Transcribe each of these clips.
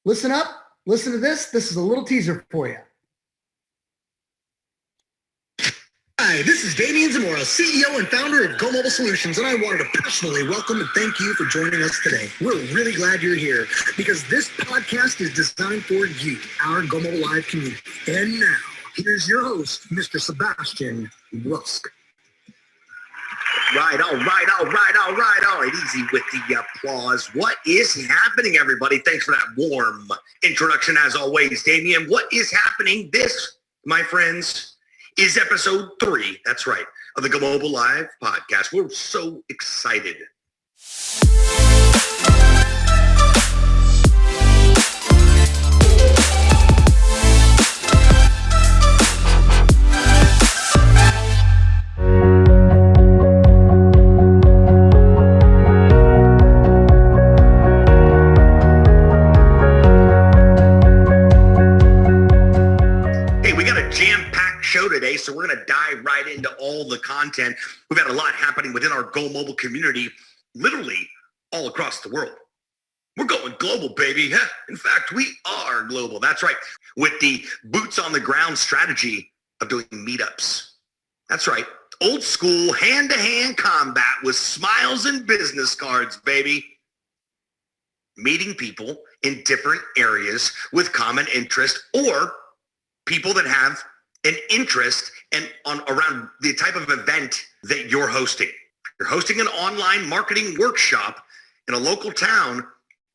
Listen up, listen to this. This is a little teaser for you. Hi, this is Damien Zamora, CEO and founder of Go Mobile Solutions, and I wanted to personally welcome and thank you for joining us today. We're really glad you're here because this podcast is designed for you, our Go Mobile Live community. And now, here's your host, Mr. Sebastian Rusk. All right. Easy with the applause. What is happening, everybody? Thanks for that warm introduction, as always, Damien. What is happening? This, my friends, is episode 3. That's right, of the Go Mobile Live podcast. We're so excited. Today, so we're going to dive right into all the content. We've had a lot happening within our Go Mobile community, literally all across the world. We're going global, baby. In fact, we are global. That's right. With the boots on the ground strategy of doing meetups. That's right. Old school hand-to-hand combat with smiles and business cards, baby. Meeting people in different areas with common interest or people that have an interest around the type of event that you're hosting. You're hosting an online marketing workshop in a local town,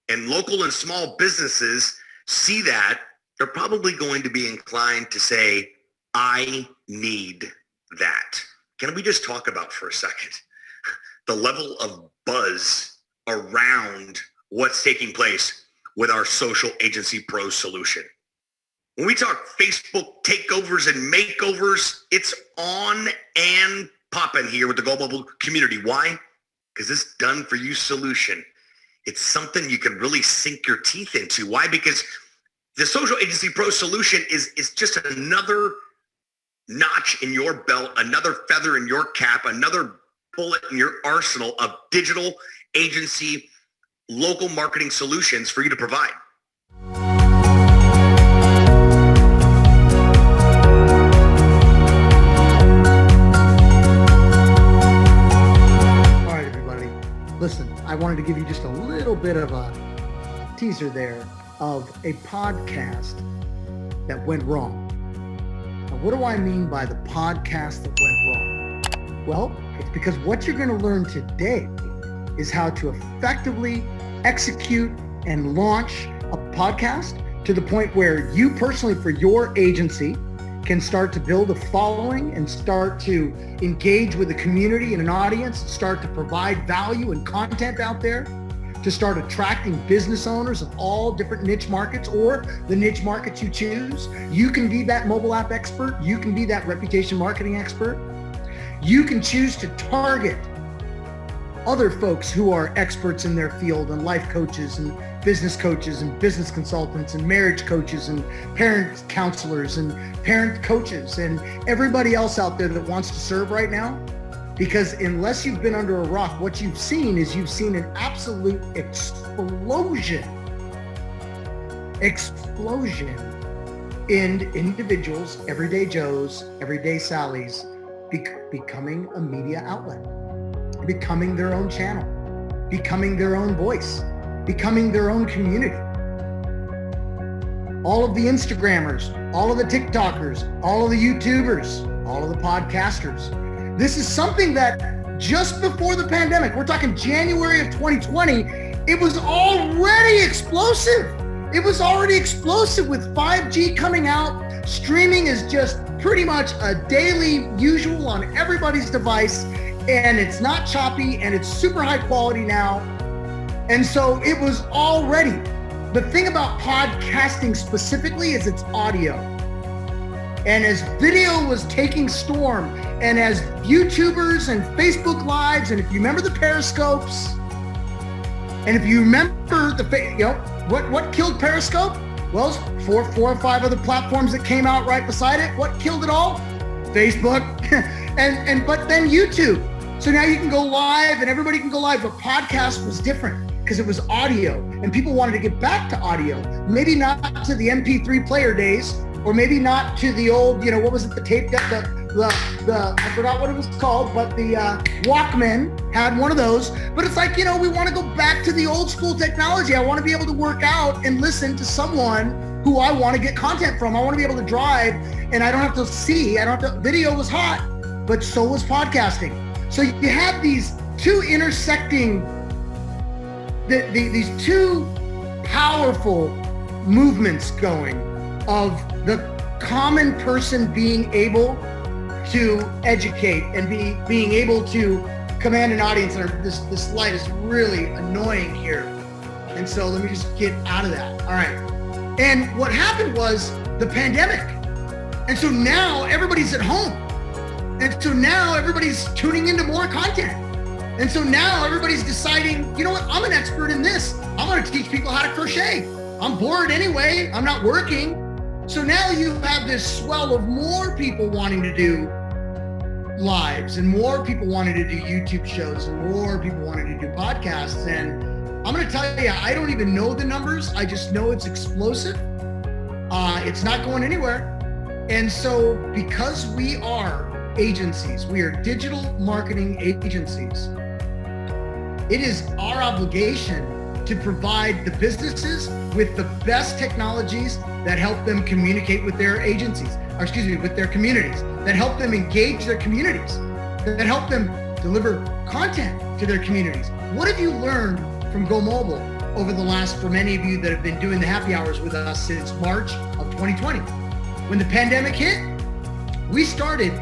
and local and small businesses see that. They're probably going to be inclined to say, I need that. Can we just talk about for a second the level of buzz around what's taking place with our Social Agency Pro solution? When we talk Facebook takeovers and makeovers, it's on and popping here with the Go Mobile community. Why? Because this done-for-you solution, it's something you can really sink your teeth into. Why? Because the Social Agency Pro solution is just another notch in your belt, another feather in your cap, another bullet in your arsenal of digital agency, local marketing solutions for you to provide. Listen, I wanted to give you just a little bit of a teaser there of a podcast that went wrong. Now, what do I mean by the podcast that went wrong? Well, it's because what you're going to learn today is how to effectively execute and launch a podcast to the point where you personally, for your agency, can start to build a following and start to engage with the community and an audience, start to provide value and content out there, to start attracting business owners of all different niche markets or the niche markets you choose. You can be that mobile app expert. You can be that reputation marketing expert. You can choose to target other folks who are experts in their field and life coaches and business consultants and marriage coaches and parent counselors and parent coaches and everybody else out there that wants to serve right now. Because unless you've been under a rock, what you've seen an absolute explosion in individuals, everyday Joes, everyday Sallys, becoming a media outlet, becoming their own channel, becoming their own voice, becoming their own community. All of the Instagrammers, all of the TikTokers, all of the YouTubers, all of the podcasters. This is something that just before the pandemic, we're talking January of 2020, it was already explosive. It was already explosive with 5G coming out. Streaming is just pretty much a daily usual on everybody's device, and it's not choppy and it's super high quality now. And so it was already. The thing about podcasting specifically is it's audio. And as video was taking storm, and as YouTubers and Facebook Lives, and if you remember the Periscopes, and if you remember what killed Periscope? Well, four or five other platforms that came out right beside it. What killed it all? Facebook, but then YouTube. So now you can go live and everybody can go live, but podcast was different. because it was audio and people wanted to get back to audio. Maybe not to the MP3 player days, or maybe not to the old, what was it, the tape, I forgot what it was called, but the Walkman had one of those. But it's like, we want to go back to the old school technology. I want to be able to work out and listen to someone who I want to get content from. I want to be able to drive and I don't have to see, video was hot, but so was podcasting. So you have these two intersecting, these two powerful movements going of the common person being able to educate and being able to command an audience. And this light is really annoying here. And so let me just get out of that. All right. And what happened was the pandemic. And so now everybody's at home. And so now everybody's tuning into more content. And so now everybody's deciding, you know what, I'm an expert in this. I'm going to teach people how to crochet. I'm bored anyway. I'm not working. So now you have this swell of more people wanting to do lives and more people wanting to do YouTube shows and more people wanting to do podcasts. And I'm going to tell you, I don't even know the numbers. I just know it's explosive. It's not going anywhere. And so because we are agencies, we are digital marketing agencies, it is our obligation to provide the businesses with the best technologies that help them communicate with their agencies, with their communities, that help them engage their communities, that help them deliver content to their communities. What have you learned from Go Mobile over the last, for many of you that have been doing the happy hours with us since March of 2020? When the pandemic hit, we started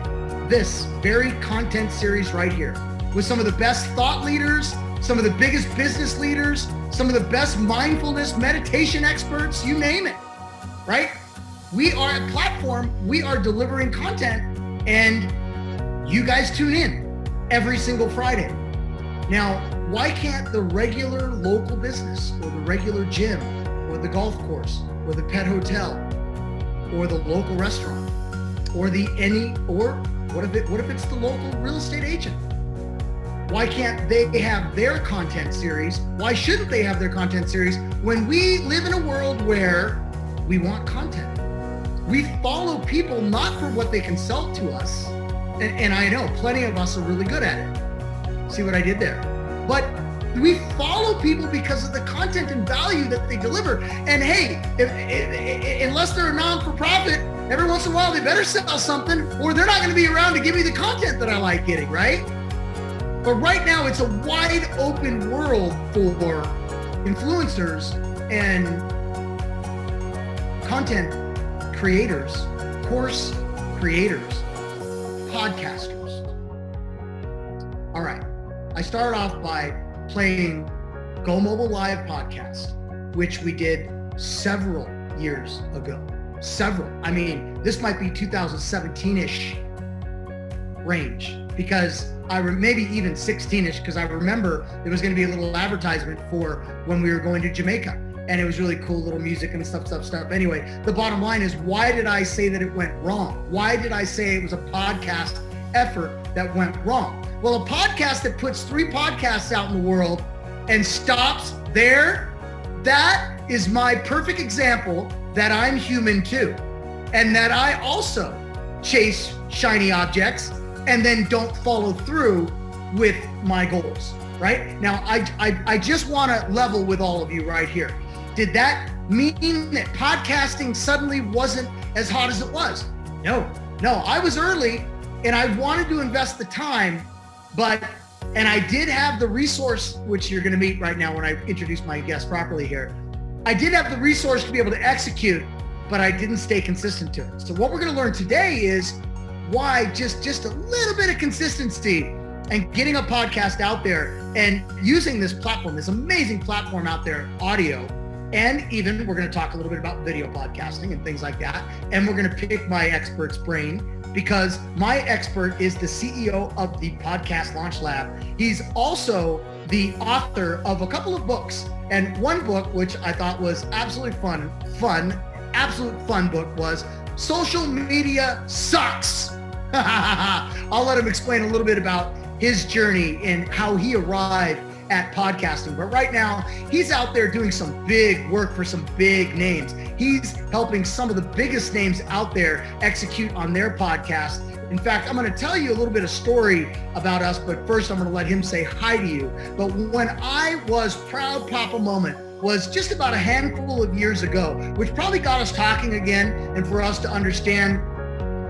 this very content series right here with some of the best thought leaders, some of the biggest business leaders, some of the best mindfulness, meditation experts, you name it, right? We are a platform, we are delivering content, and you guys tune in every single Friday. Now, why can't the regular local business or the regular gym or the golf course or the pet hotel or the local restaurant or what if it's the local real estate agent? Why can't they have their content series? Why shouldn't they have their content series when we live in a world where we want content? We follow people not for what they can sell to us. And I know plenty of us are really good at it. See what I did there? But we follow people because of the content and value that they deliver. And hey, unless they're a non-for-profit, every once in a while they better sell something or they're not going to be around to give me the content that I like getting, right? But right now it's a wide open world for influencers and content creators, course creators, podcasters. All right, I started off by playing Go Mobile Live podcast, which we did several years ago. This might be 2017-ish range, because maybe even 16-ish, because I remember there was going to be a little advertisement for when we were going to Jamaica, and it was really cool, little music and stuff. Anyway, the bottom line is, why did I say that it went wrong? Why did I say it was a podcast effort that went wrong? Well, a podcast that puts 3 podcasts out in the world and stops there, that is my perfect example that I'm human too, and that I also chase shiny objects and then don't follow through with my goals, right? Now, I just want to level with all of you right here. Did that mean that podcasting suddenly wasn't as hot as it was? No, I was early and I wanted to invest the time, and I did have the resource, which you're going to meet right now when I introduce my guest properly here. I did have the resource to be able to execute, but I didn't stay consistent to it. So what we're going to learn today is why just a little bit of consistency and getting a podcast out there and using this platform, this amazing platform out there, audio, and even we're going to talk a little bit about video podcasting and things like that. And we're going to pick my expert's brain, because my expert is the CEO of the Podcast Launch Lab. He's also the author of a couple of books. And one book, which I thought was absolutely absolute fun book, was Social Media Sucks. I'll let him explain a little bit about his journey and how he arrived at podcasting. But right now, he's out there doing some big work for some big names. He's helping some of the biggest names out there execute on their podcast. In fact, I'm going to tell you a little bit of story about us, but first I'm going to let him say hi to you. But when I was Proud Papa Moment was just about a handful of years ago, which probably got us talking again and for us to understand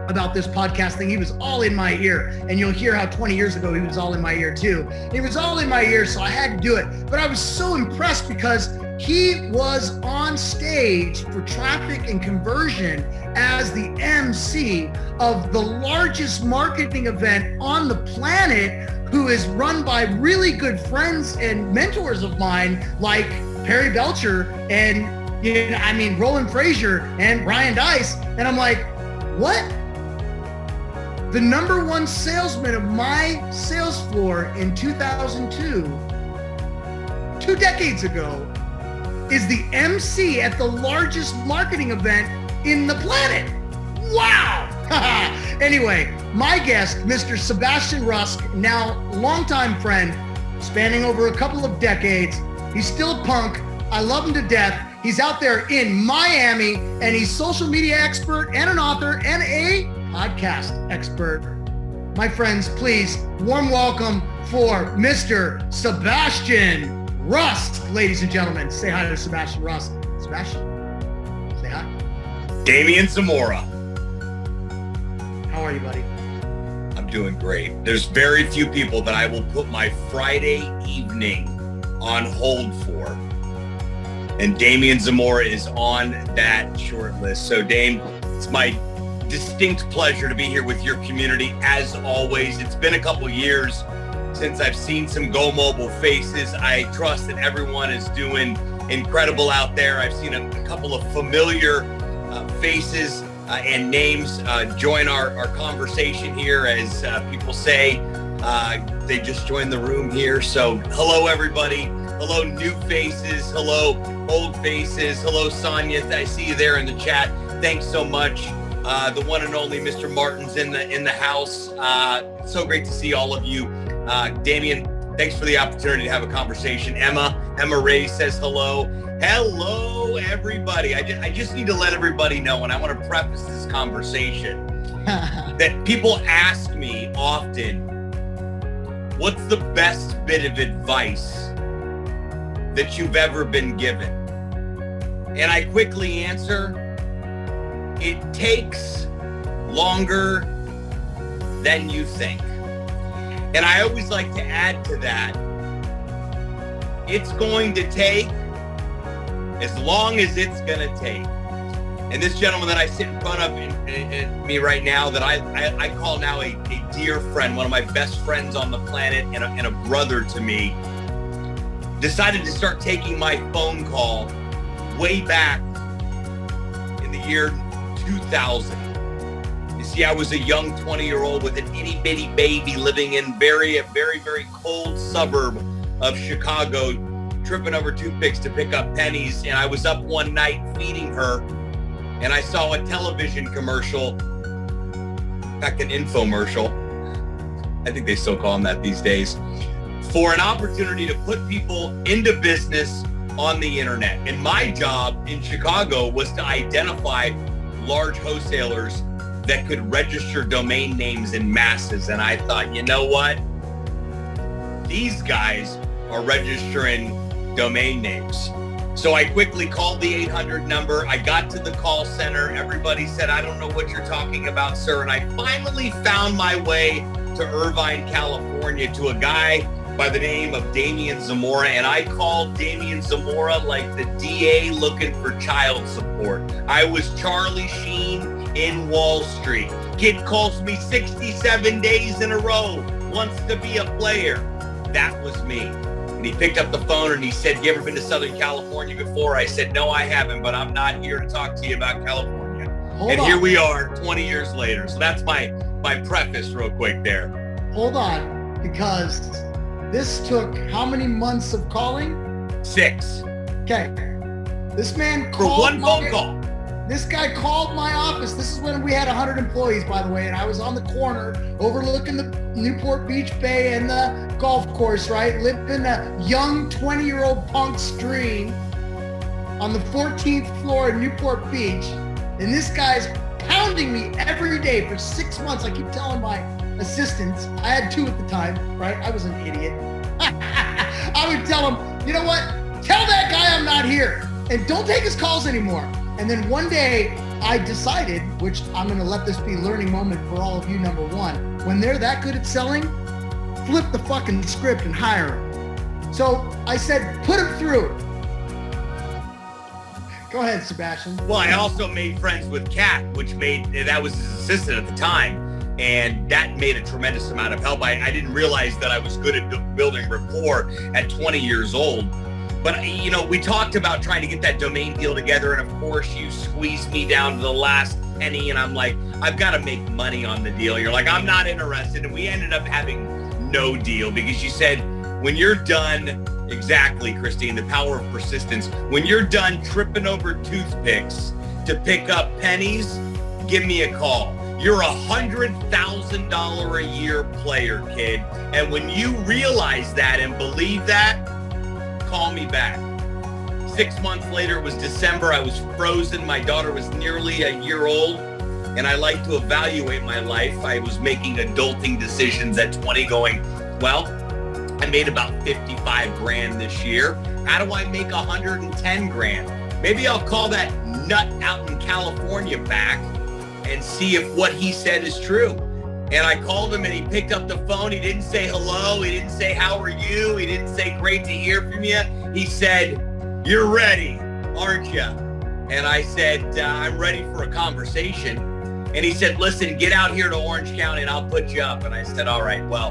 about this podcast thing. He was all in my ear, and you'll hear how 20 years ago he was all in my ear too. He was all in my ear, so I had to do it. But I was so impressed because he was on stage for traffic and conversion as the MC of the largest marketing event on the planet, who is run by really good friends and mentors of mine like Perry Belcher and Roland Frazier and Brian Dice. And I'm like, what? The number one salesman of my sales floor in 2002, 2 decades ago, is the MC at the largest marketing event in the planet. Wow. Anyway, my guest, Mr. Sebastian Rusk, now longtime friend, spanning over a couple of decades. He's still a punk. I love him to death. He's out there in Miami, and he's social media expert and an author and a podcast expert. My friends, please, warm welcome for Mr. Sebastian Rusk, ladies and gentlemen. Say hi to Sebastian Rusk. Sebastian, say hi. Damien Zamora. How are you, buddy? I'm doing great. There's very few people that I will put my Friday evening on hold for. And Damien Zamora is on that short list. So Dame, it's my distinct pleasure to be here with your community as always. It's been a couple years since I've seen some Go Mobile faces. I trust that everyone is doing incredible out there. I've seen a couple of familiar faces and names join our conversation here, as people say. They just joined the room here. So hello, everybody. Hello, new faces. Hello, old faces. Hello, Sonia. I see you there in the chat. Thanks so much. The one and only Mr. Martin's in the house. So great to see all of you. Damien, thanks for the opportunity to have a conversation. Emma Ray says hello. Hello, everybody. I just need to let everybody know, and I want to preface this conversation, that people ask me often, what's the best bit of advice that you've ever been given? And I quickly answer, it takes longer than you think. And I always like to add to that, it's going to take as long as it's going to take. And this gentleman that I sit in front of me right now, that I call now a dear friend, one of my best friends on the planet and a brother to me, decided to start taking my phone call way back in the year 2000. You see, I was a young 20-year-old with an itty-bitty baby living in a very, very cold suburb of Chicago, tripping over toothpicks to pick up pennies. And I was up one night feeding her, and I saw a television commercial, in fact, an infomercial. I think they still call them that these days, for an opportunity to put people into business on the internet. And my job in Chicago was to identify large wholesalers that could register domain names in masses. And I thought, you know what? These guys are registering domain names. So I quickly called the 800 number. I got to the call center. Everybody said, I don't know what you're talking about, sir. And I finally found my way to Irvine, California, to a guy by the name of Damien Zamora. And I called Damien Zamora like the DA looking for child support. I was Charlie Sheen in Wall Street. Kid calls me 67 days in a row, wants to be a player. That was me. And he picked up the phone and he said, you ever been to Southern California before? I said, no, I haven't, but I'm not here to talk to you about California. Here we are 20 years later. So that's my preface real quick there. Hold on, because this took how many months of calling? 6. Okay. This man for called one phone call. This guy called my office. This is when we had 100 employees, by the way, and I was on the corner overlooking the Newport Beach Bay and the golf course, right? Living a young 20-year-old punk's dream on the 14th floor in Newport Beach. And this guy's pounding me every day for 6 months. I keep telling my assistants, I had 2 at the time, right? I was an idiot. I would tell him, you know what? Tell that guy I'm not here and don't take his calls anymore. And then one day I decided, which I'm going to let this be a learning moment for all of you, number one, when they're that good at selling, flip the fucking script and hire them. So I said, put him through. Go ahead, Sebastian. Well, I also made friends with Kat, that was his assistant at the time. And that made a tremendous amount of help. I didn't realize that I was good at building rapport at 20 years old. But, you know, we talked about trying to get that domain deal together. And of course, you squeezed me down to the last penny. And I'm like, I've got to make money on the deal. You're like, I'm not interested. And we ended up having no deal because you said, when you're done, exactly, Christine, the power of persistence. When you're done tripping over toothpicks to pick up pennies, give me a call. You're $100,000 a year player, kid. And when you realize that and believe that, call me back. 6 months later, it was December. I was frozen. My daughter was nearly a year old. And I like to evaluate my life. I was making adulting decisions at 20 going, well, I made about 55 grand this year. How do I make 110 grand? Maybe I'll call that nut out in California back and see if what he said is true. And I called him and he picked up the phone. He didn't say hello. He didn't say, how are you? He didn't say, great to hear from you. He said, you're ready, aren't you? And I said, I'm ready for a conversation. And he said, listen, get out here to Orange County and I'll put you up. And I said, all right, well,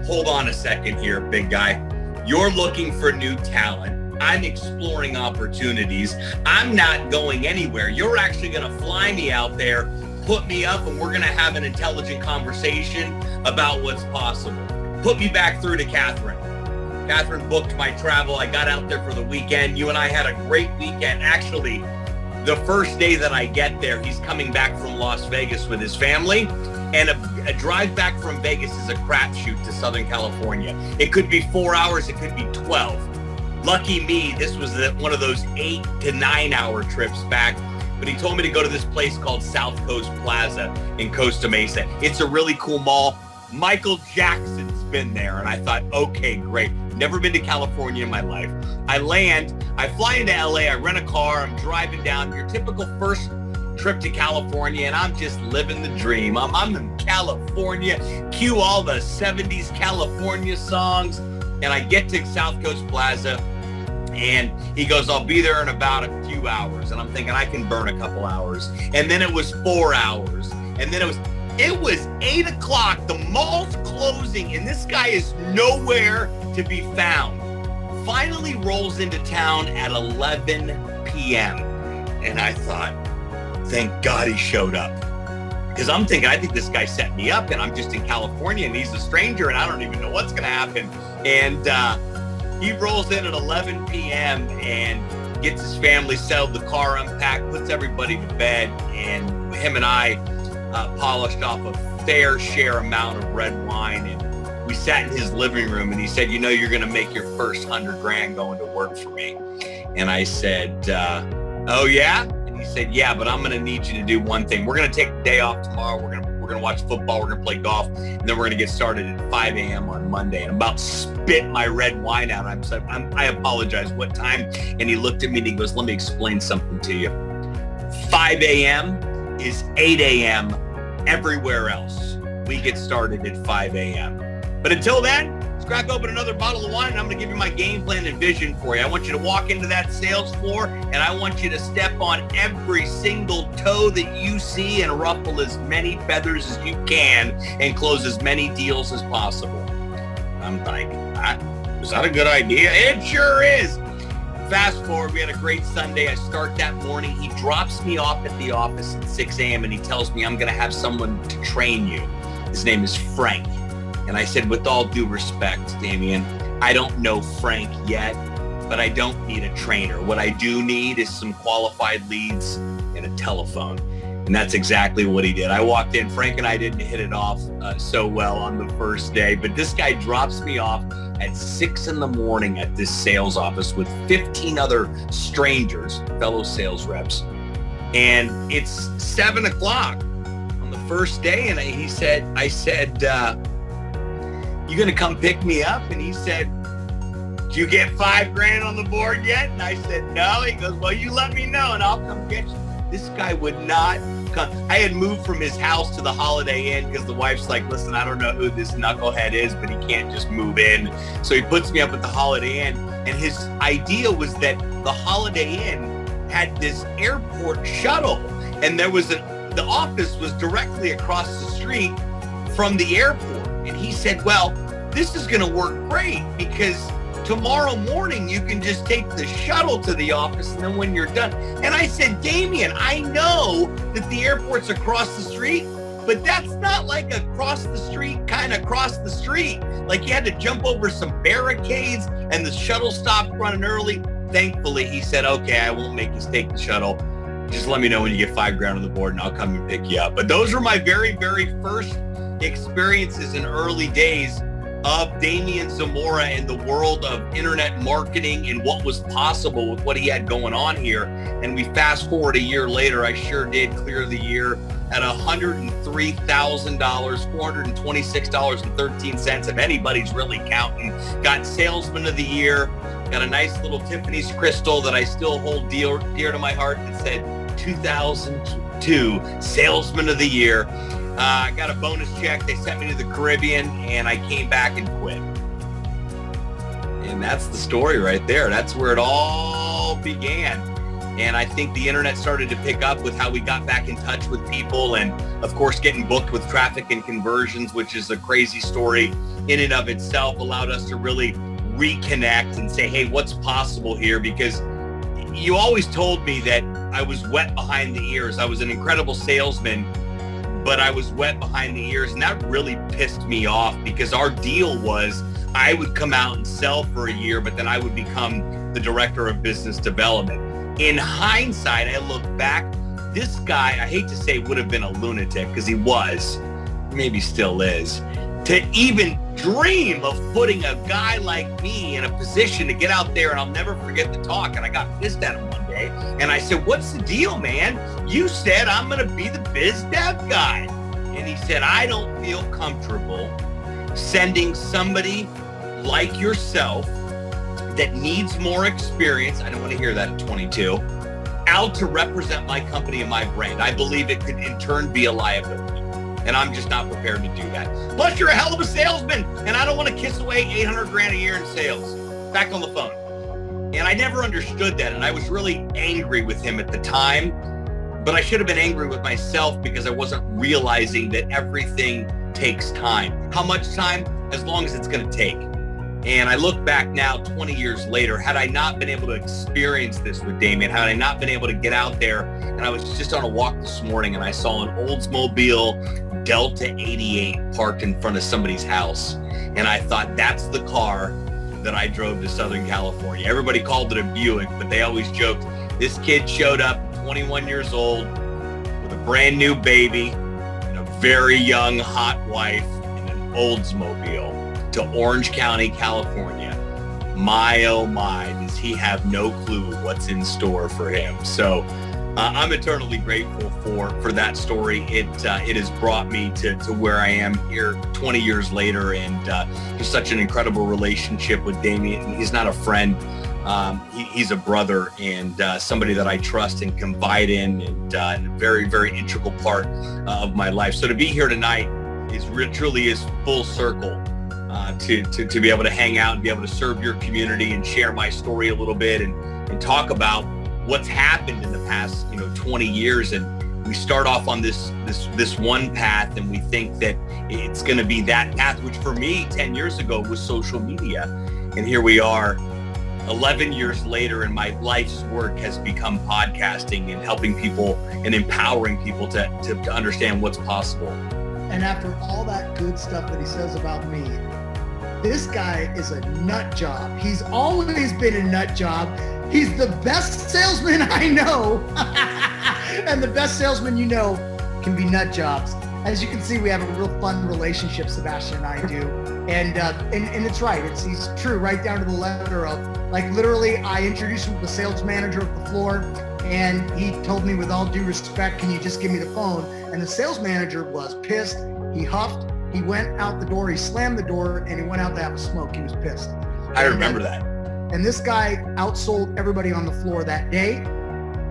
hold on a second here, big guy. You're looking for new talent. I'm exploring opportunities. I'm not going anywhere. You're actually going to fly me out there, put me up, and we're going to have an intelligent conversation about what's possible. Put me back through to Catherine. Catherine booked my travel. I got out there for the weekend. You and I had a great weekend. Actually, the first day that I get there, he's coming back from Las Vegas with his family. And a drive back from Vegas is a crapshoot to Southern California. It could be 4 hours. It could be 12. Lucky me, this was one of those 8 to 9 hour trips back. But he told me to go to this place called South Coast Plaza in Costa Mesa. It's a really cool mall. Michael Jackson's been there. And I thought, okay, great. Never been to California in my life. I fly into LA, I rent a car, I'm driving down, your typical first trip to California, and I'm just living the dream. I'm in California, cue all the 70s California songs, and I get to South Coast Plaza, and he goes, I'll be there in about a few hours. And I'm thinking I can burn a couple hours. And then it was 4 hours. And then it was 8 o'clock. The mall's closing, and this guy is nowhere to be found. Finally rolls into town at 11 p.m. And I thought, thank God he showed up. Because I'm thinking, I think this guy set me up, and I'm just in California, and he's a stranger, and I don't even know what's going to happen. And he rolls in at 11 p.m. and gets his family settled, the car unpacked, puts everybody to bed, and him and I polished off a fair share amount of red wine. And we sat in his living room, and he said, you know, you're going to make your first 100 grand going to work for me. And I said, oh, yeah? And he said, yeah, but I'm going to need you to do one thing. We're going to take the day off tomorrow. We're going to watch football. We're going to play golf. And then we're going to get started at 5 a.m. on Monday. And I'm about to spit my red wine out. I apologize. What time? And he looked at me and he goes, let me explain something to you. 5 a.m. is 8 a.m. everywhere else. We get started at 5 a.m. But until then, let's crack open another bottle of wine, and I'm going to give you my game plan and vision for you. I want you to walk into that sales floor, and I want you to step on every single toe that you see and ruffle as many feathers as you can and close as many deals as possible. I'm like, is that a good idea? It sure is. Fast forward, we had a great Sunday. I start that morning. He drops me off at the office at 6 a.m. and he tells me I'm going to have someone to train you. His name is Frank. And I said, with all due respect, Damien, I don't know Frank yet, but I don't need a trainer. What I do need is some qualified leads and a telephone. And that's exactly what he did. I walked in. Frank and I didn't hit it off so well on the first day, but this guy drops me off at 6 a.m. at this sales office with 15 other strangers, fellow sales reps. And it's 7 o'clock on the first day. And I said, you going to come pick me up? And he said, do you get $5,000 on the board yet? And I said, no. He goes, well, you let me know and I'll come get you. This guy would not come. I had moved from his house to the Holiday Inn because the wife's like, listen, I don't know who this knucklehead is, but he can't just move in. So he puts me up at the Holiday Inn. And his idea was that the Holiday Inn had this airport shuttle. And the office was directly across the street from the airport. And he said, well, this is going to work great because tomorrow morning, you can just take the shuttle to the office, and then when you're done. And I said, Damien, I know that the airport's across the street, but that's not like across the street, kind of across the street. Like you had to jump over some barricades and the shuttle stopped running early. Thankfully, he said, okay, I won't make you take the shuttle. Just let me know when you get $5,000 on the board and I'll come and pick you up. But those were my very, very first experiences in early days of Damien Zamora in the world of internet marketing and what was possible with what he had going on here. And we fast forward a year later, I sure did clear the year at $103,000, $426.13, if anybody's really counting. Got Salesman of the Year, got a nice little Tiffany's crystal that I still hold dear to my heart that said 2002 Salesman of the Year. I got a bonus check. They sent me to the Caribbean and I came back and quit. And that's the story right there. That's where it all began. And I think the internet started to pick up with how we got back in touch with people and, of course, getting booked with traffic and conversions, which is a crazy story in and of itself, allowed us to really reconnect and say, hey, what's possible here? Because you always told me that I was wet behind the ears. I was an incredible salesman, but I was wet behind the ears, and that really pissed me off because our deal was I would come out and sell for a year, but then I would become the director of business development. In hindsight, I look back, this guy, I hate to say would have been a lunatic because he was, maybe still is, to even dream of putting a guy like me in a position to get out there. And I'll never forget the talk. And I got pissed at him one day. And I said, what's the deal, man? You said I'm going to be the biz dev guy. And he said, I don't feel comfortable sending somebody like yourself that needs more experience, I don't want to hear that at 22, out to represent my company and my brand. I believe it could in turn be a liability. And I'm just not prepared to do that. Plus, you're a hell of a salesman, and I don't want to kiss away $800,000 a year in sales. Back on the phone. And I never understood that, and I was really angry with him at the time, but I should have been angry with myself because I wasn't realizing that everything takes time. How much time? As long as it's going to take. And I look back now 20 years later, had I not been able to experience this with Damien, had I not been able to get out there, and I was just on a walk this morning and I saw an Oldsmobile Delta 88 parked in front of somebody's house. And I thought, that's the car that I drove to Southern California. Everybody called it a Buick, but they always joked, this kid showed up 21 years old with a brand new baby and a very young, hot wife in an Oldsmobile to Orange County, California. My, oh my, does he have no clue what's in store for him. So I'm eternally grateful for that story. It has brought me to where I am here 20 years later, and just such an incredible relationship with Damien. He's not a friend. He's a brother and somebody that I trust and confide in, and a very, very integral part of my life. So to be here tonight truly is full circle. To be able to hang out and be able to serve your community and share my story a little bit and talk about what's happened in the past 20 years. And we start off on this one path, and we think that it's going to be that path, which for me 10 years ago was social media. And here we are 11 years later, and my life's work has become podcasting and helping people and empowering people to understand what's possible. And after all that good stuff that he says about me, This guy is a nut job. He's always been a nut job. He's the best salesman I know. And the best salesman you know can be nut jobs. As you can see, we have a real fun relationship, Sebastian and I do. And it's right. He's true right down to the letter of, like, literally, I introduced him to the sales manager of the floor, and he told me, with all due respect, can you just give me the phone? And the sales manager was pissed. He huffed. He went out the door. He slammed the door, and he went out to have a smoke. He was pissed. I remember that. And this guy outsold everybody on the floor that day.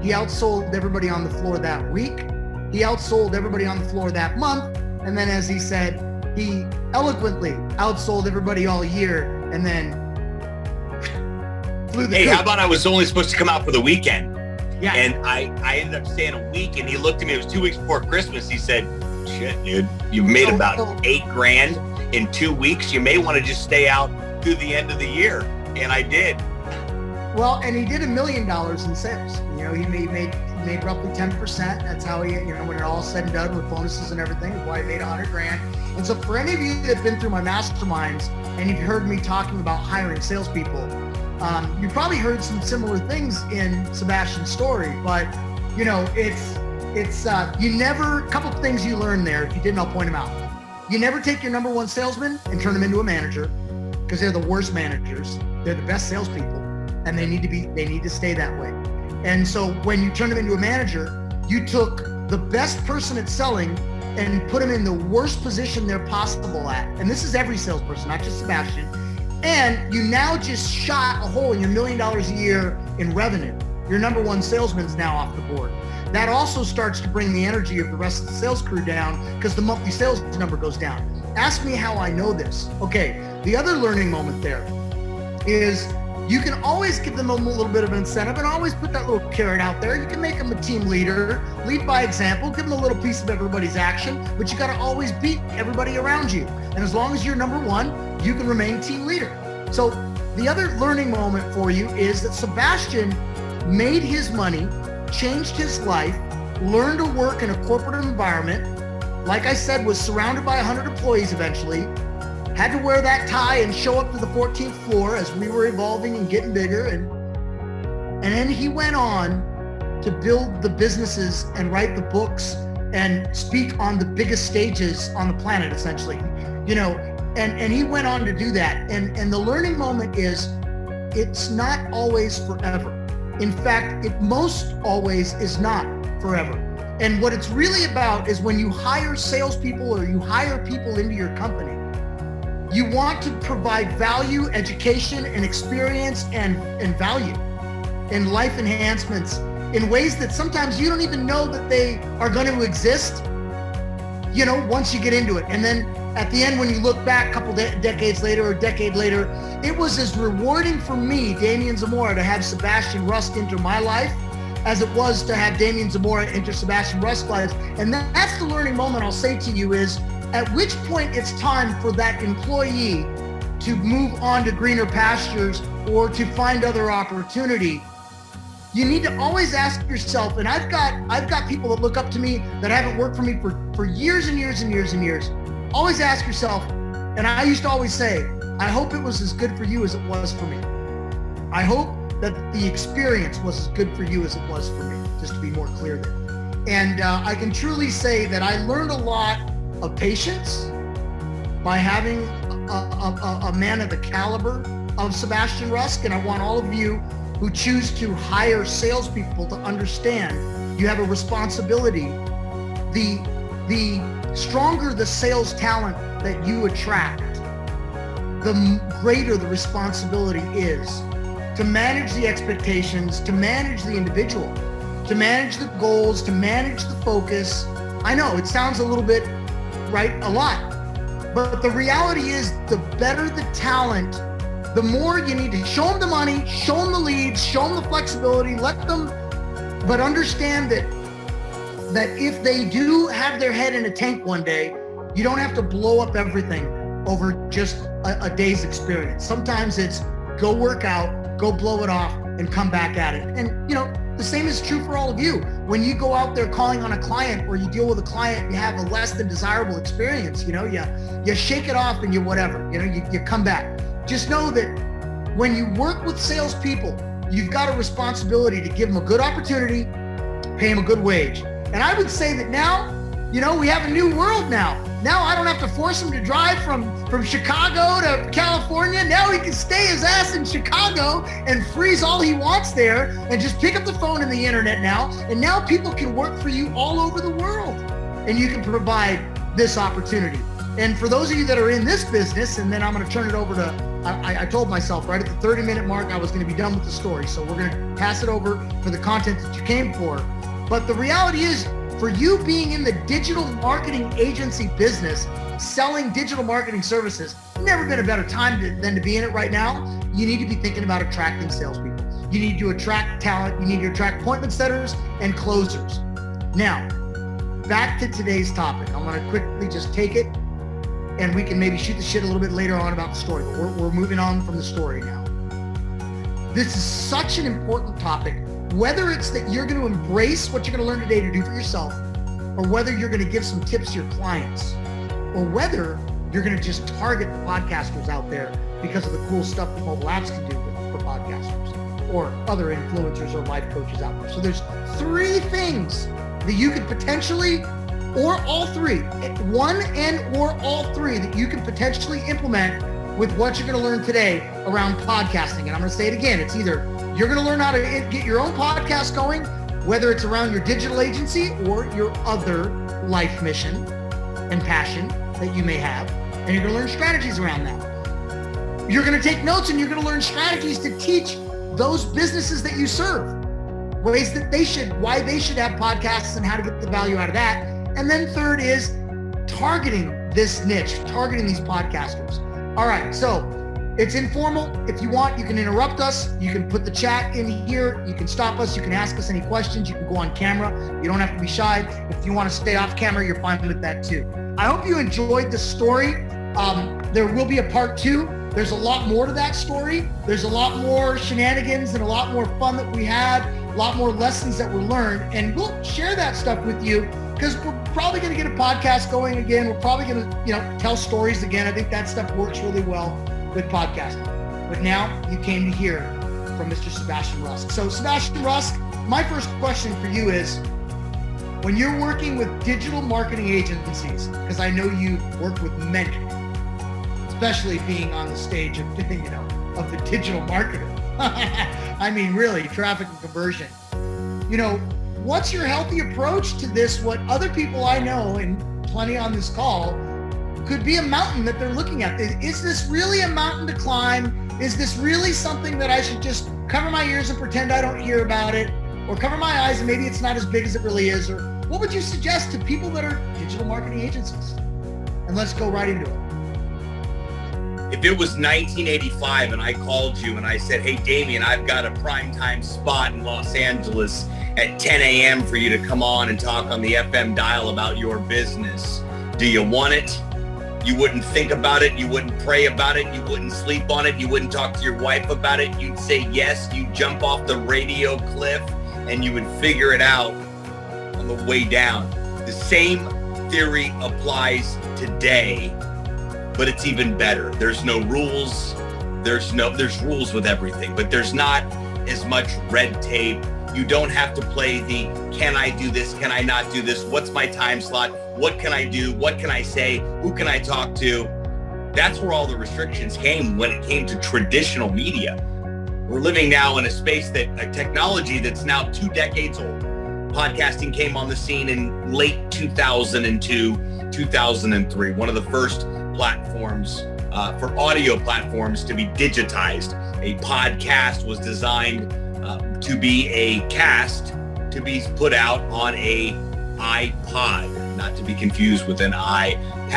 He outsold everybody on the floor that week. He outsold everybody on the floor that month. And then, as he said, he eloquently outsold everybody all year, and then flew the coop. How about I was only supposed to come out for the weekend? Yeah. And I ended up staying a week, and he looked at me, it was 2 weeks before Christmas. He said, shit, dude, you made about $8,000 in 2 weeks. You may want to just stay out through the end of the year. And I did. Well, and he did $1 million in sales. You know, he made roughly 10%. That's how he, you know, when it all said and done with bonuses and everything, that's why he made $100,000. And so for any of you that have been through my masterminds and you've heard me talking about hiring salespeople, you probably heard some similar things in Sebastian's story, but you know, it's you never, a couple of things you learn there. If you didn't, I'll point them out. You never take your number one salesman and turn them into a manager, because they're the worst managers. They're the best salespeople, and they need to stay that way. And so when you turn them into a manager, you took the best person at selling and put them in the worst position they're possible at. And this is every salesperson, not just Sebastian. And you now just shot a hole in your $1 million a year in revenue. Your number one salesman's now off the board. That also starts to bring the energy of the rest of the sales crew down, because the monthly sales number goes down. Ask me how I know this. Okay, the other learning moment there is you can always give them a little bit of an incentive and always put that little carrot out there. You can make them a team leader, lead by example, give them a little piece of everybody's action, but you got to always beat everybody around you. And as long as you're number one, you can remain team leader. So the other learning moment for you is that Sebastian made his money, changed his life, learned to work in a corporate environment. Like I said, was surrounded by 100 employees eventually, had to wear that tie and show up to the 14th floor as we were evolving and getting bigger. And then he went on to build the businesses and write the books and speak on the biggest stages on the planet, essentially, you know, and he went on to do that. And the learning moment is, it's not always forever. In fact, it most always is not forever. And what it's really about is when you hire salespeople or you hire people into your company, you want to provide value, education, and experience and value and life enhancements in ways that sometimes you don't even know that they are going to exist, you know, once you get into it. And then at the end, when you look back a couple decades later or a decade later, it was as rewarding for me, Damien Zamora, to have Sebastian Rusk enter my life as it was to have Damien Zamora enter Sebastian Rusk's life. And that's the learning moment I'll say to you is, at which point it's time for that employee to move on to greener pastures or to find other opportunity. You need to always ask yourself, and I've got people that look up to me that haven't worked for me for years and years and years and years. Always ask yourself, and I used to always say, I hope it was as good for you as it was for me. I hope that the experience was as good for you as it was for me, just to be more clear there. And I can truly say that I learned a lot of patience by having a man of the caliber of Sebastian Rusk. And I want all of you who choose to hire salespeople to understand you have a responsibility. The stronger the sales talent that you attract, the greater the responsibility is to manage the expectations, to manage the individual, to manage the goals, to manage the focus. I know it sounds a little bit, right, a lot, but the reality is the better the talent, the more you need to show them the money, show them the leads, show them the flexibility, let them, but understand that if they do have their head in a tank one day, you don't have to blow up everything over just a day's experience. Sometimes it's go work out, go blow it off, and come back at it. And you know, The same is true for all of you. When you go out there calling on a client or you deal with a client, you have a less than desirable experience, you shake it off and you whatever, you come back. Just know that when you work with salespeople, you've got a responsibility to give them a good opportunity, pay them a good wage. And I would say that now, we have a new world now. Now I don't have to force him to drive from Chicago to California. Now he can stay his ass in Chicago and freeze all he wants there and just pick up the phone and the internet now. And now people can work for you all over the world and you can provide this opportunity. And for those of you that are in this business, and then I'm going to turn it over to, I told myself right at the 30-minute mark, I was going to be done with the story. So we're going to pass it over for the content that you came for. But the reality is, for you being in the digital marketing agency business, selling digital marketing services, never been a better time than to be in it right now. You need to be thinking about attracting salespeople. You need to attract talent. You need to attract appointment setters and closers. Now, back to today's topic. I want to quickly just take it, and we can maybe shoot the shit a little bit later on about the story. But we're moving on from the story now. This is such an important topic. Whether it's that you're going to embrace what you're going to learn today to do for yourself, or whether you're going to give some tips to your clients, or whether you're going to just target the podcasters out there because of the cool stuff that mobile apps can do for podcasters or other influencers or life coaches out there. So there's 3 things that you could potentially, or all 3, one and or all 3 that you can potentially implement with what you're going to learn today around podcasting. And I'm going to say it again. It's either you're going to learn how to get your own podcast going, whether it's around your digital agency or your other life mission and passion that you may have, and you're going to learn strategies around that. You're going to take notes and you're going to learn strategies to teach those businesses that you serve, ways that why they should have podcasts and how to get the value out of that. And then third is targeting this niche, targeting these podcasters. All right, so it's informal. If you want, you can interrupt us. You can put the chat in here. You can stop us. You can ask us any questions. You can go on camera. You don't have to be shy. If you want to stay off camera, you're fine with that too. I hope you enjoyed the story. There will be a part 2. There's a lot more to that story. There's a lot more shenanigans and a lot more fun that we had, a lot more lessons that were learned. And we'll share that stuff with you because we're probably going to get a podcast going again. We're probably going to, tell stories again. I think that stuff works really well with podcasting. But now you came to hear from Mr. Sebastian Rusk. So Sebastian Rusk, my first question for you is, when you're working with digital marketing agencies, because I know you work with many, especially being on the stage of the digital marketer. I mean, really, traffic and conversion. What's your healthy approach to this? What other people I know, and plenty on this call, could be a mountain that they're looking at. Is this really a mountain to climb? Is this really something that I should just cover my ears and pretend I don't hear about it? Or cover my eyes and maybe it's not as big as it really is? Or what would you suggest to people that are digital marketing agencies? And let's go right into it. If it was 1985 and I called you and I said, hey, Damien, I've got a primetime spot in Los Angeles at 10 a.m. for you to come on and talk on the FM dial about your business. Do you want it? You wouldn't think about it. You wouldn't pray about it. You wouldn't sleep on it. You wouldn't talk to your wife about it. You'd say yes. You'd jump off the radio cliff and you would figure it out on the way down. The same theory applies today, but it's even better. There's no rules. There's rules with everything, but there's not as much red tape. You don't have to play the, can I do this? Can I not do this? What's my time slot? What can I do? What can I say? Who can I talk to? That's where all the restrictions came when it came to traditional media. We're living now in a space a technology that's now 2 decades old. Podcasting came on the scene in late 2002, 2003, one of the first platforms for audio platforms to be digitized. A podcast was designed to be a cast to be put out on a iPod, not to be confused with an iPad,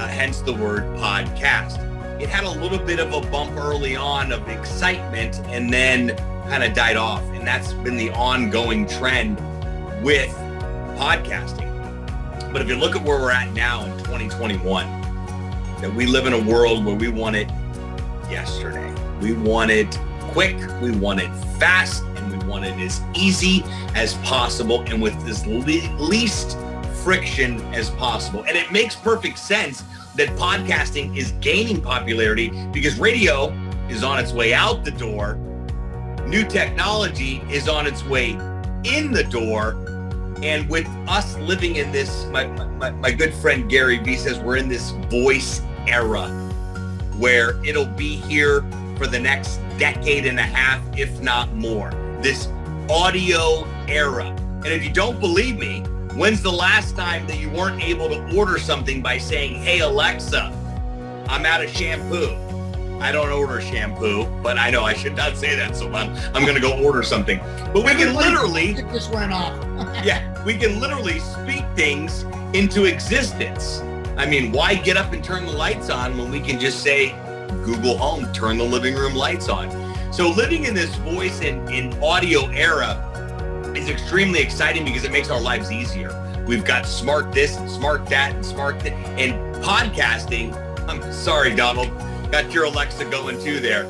hence the word podcast. It had a little bit of a bump early on of excitement and then kind of died off. And that's been the ongoing trend with podcasting. But if you look at where we're at now in 2021, that we live in a world where we want it yesterday. We want it quick, we want it fast, and we want it as easy as possible and with as least friction as possible. And it makes perfect sense that podcasting is gaining popularity because radio is on its way out the door. New technology is on its way in the door. And with us living in this, my good friend Gary Vee says we're in this voice era where it'll be here for the next decade and a half, if not more. This audio era. And if you don't believe me, when's the last time that you weren't able to order something by saying, hey, Alexa, I'm out of shampoo? I don't order shampoo, but I know I should not say that, so I'm going to go order something. But we can literally... It just went off. Yeah, we can literally speak things into existence. I mean, why get up and turn the lights on when we can just say, Google Home, turn the living room lights on? So living in this voice and audio era is extremely exciting because it makes our lives easier. We've got smart this and smart that and smart that. And podcasting, I'm sorry, Donald, got your Alexa going too there.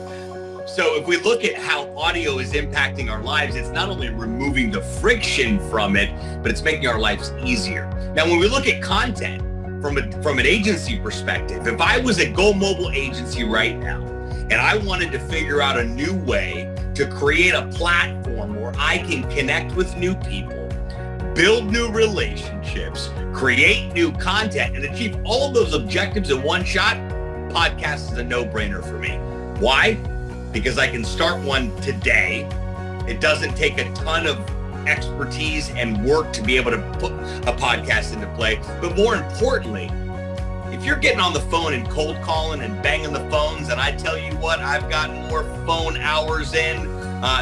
So if we look at how audio is impacting our lives, it's not only removing the friction from it, but it's making our lives easier. Now, when we look at content from an agency perspective, if I was a Go Mobile agency right now, and I wanted to figure out a new way to create a platform where I can connect with new people, build new relationships, create new content, and achieve all those objectives in one shot, podcast is a no-brainer for me. Why? Because I can start one today. It doesn't take a ton of expertise and work to be able to put a podcast into play. But more importantly, if you're getting on the phone and cold calling and banging the phones, and I tell you what, I've got more phone hours in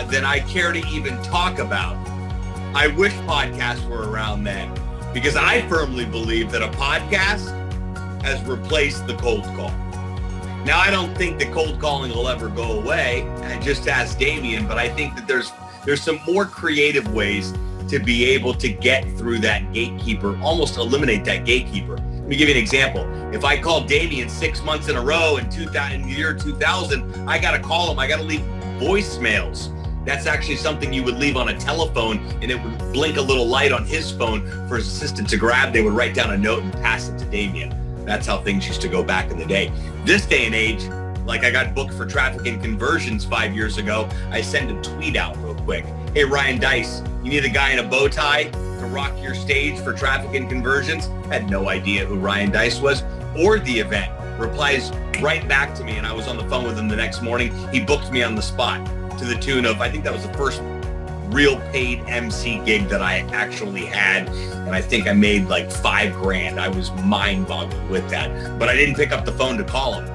than I care to even talk about. I wish podcasts were around then, because I firmly believe that a podcast has replaced the cold call. Now, I don't think that cold calling will ever go away. I just asked Damien, but I think that there's some more creative ways to be able to get through that gatekeeper, almost eliminate that gatekeeper. Let me give you an example. If I call Damien 6 months in a row in the year 2000, I got to call him. I got to leave voicemails. That's actually something you would leave on a telephone, and it would blink a little light on his phone for his assistant to grab. They would write down a note and pass it to Damien. That's how things used to go back in the day. This day and age, like I got booked for traffic and conversions 5 years ago, I send a tweet out real quick. Hey, Ryan Dice, you need a guy in a bow tie to rock your stage for traffic and conversions? Had no idea who Ryan Dice was or the event. Replies right back to me, and I was on the phone with him the next morning. He booked me on the spot to the tune of, I think that was the first real paid MC gig that I actually had. And I think I made like $5,000. I was mind boggled with that, but I didn't pick up the phone to call him.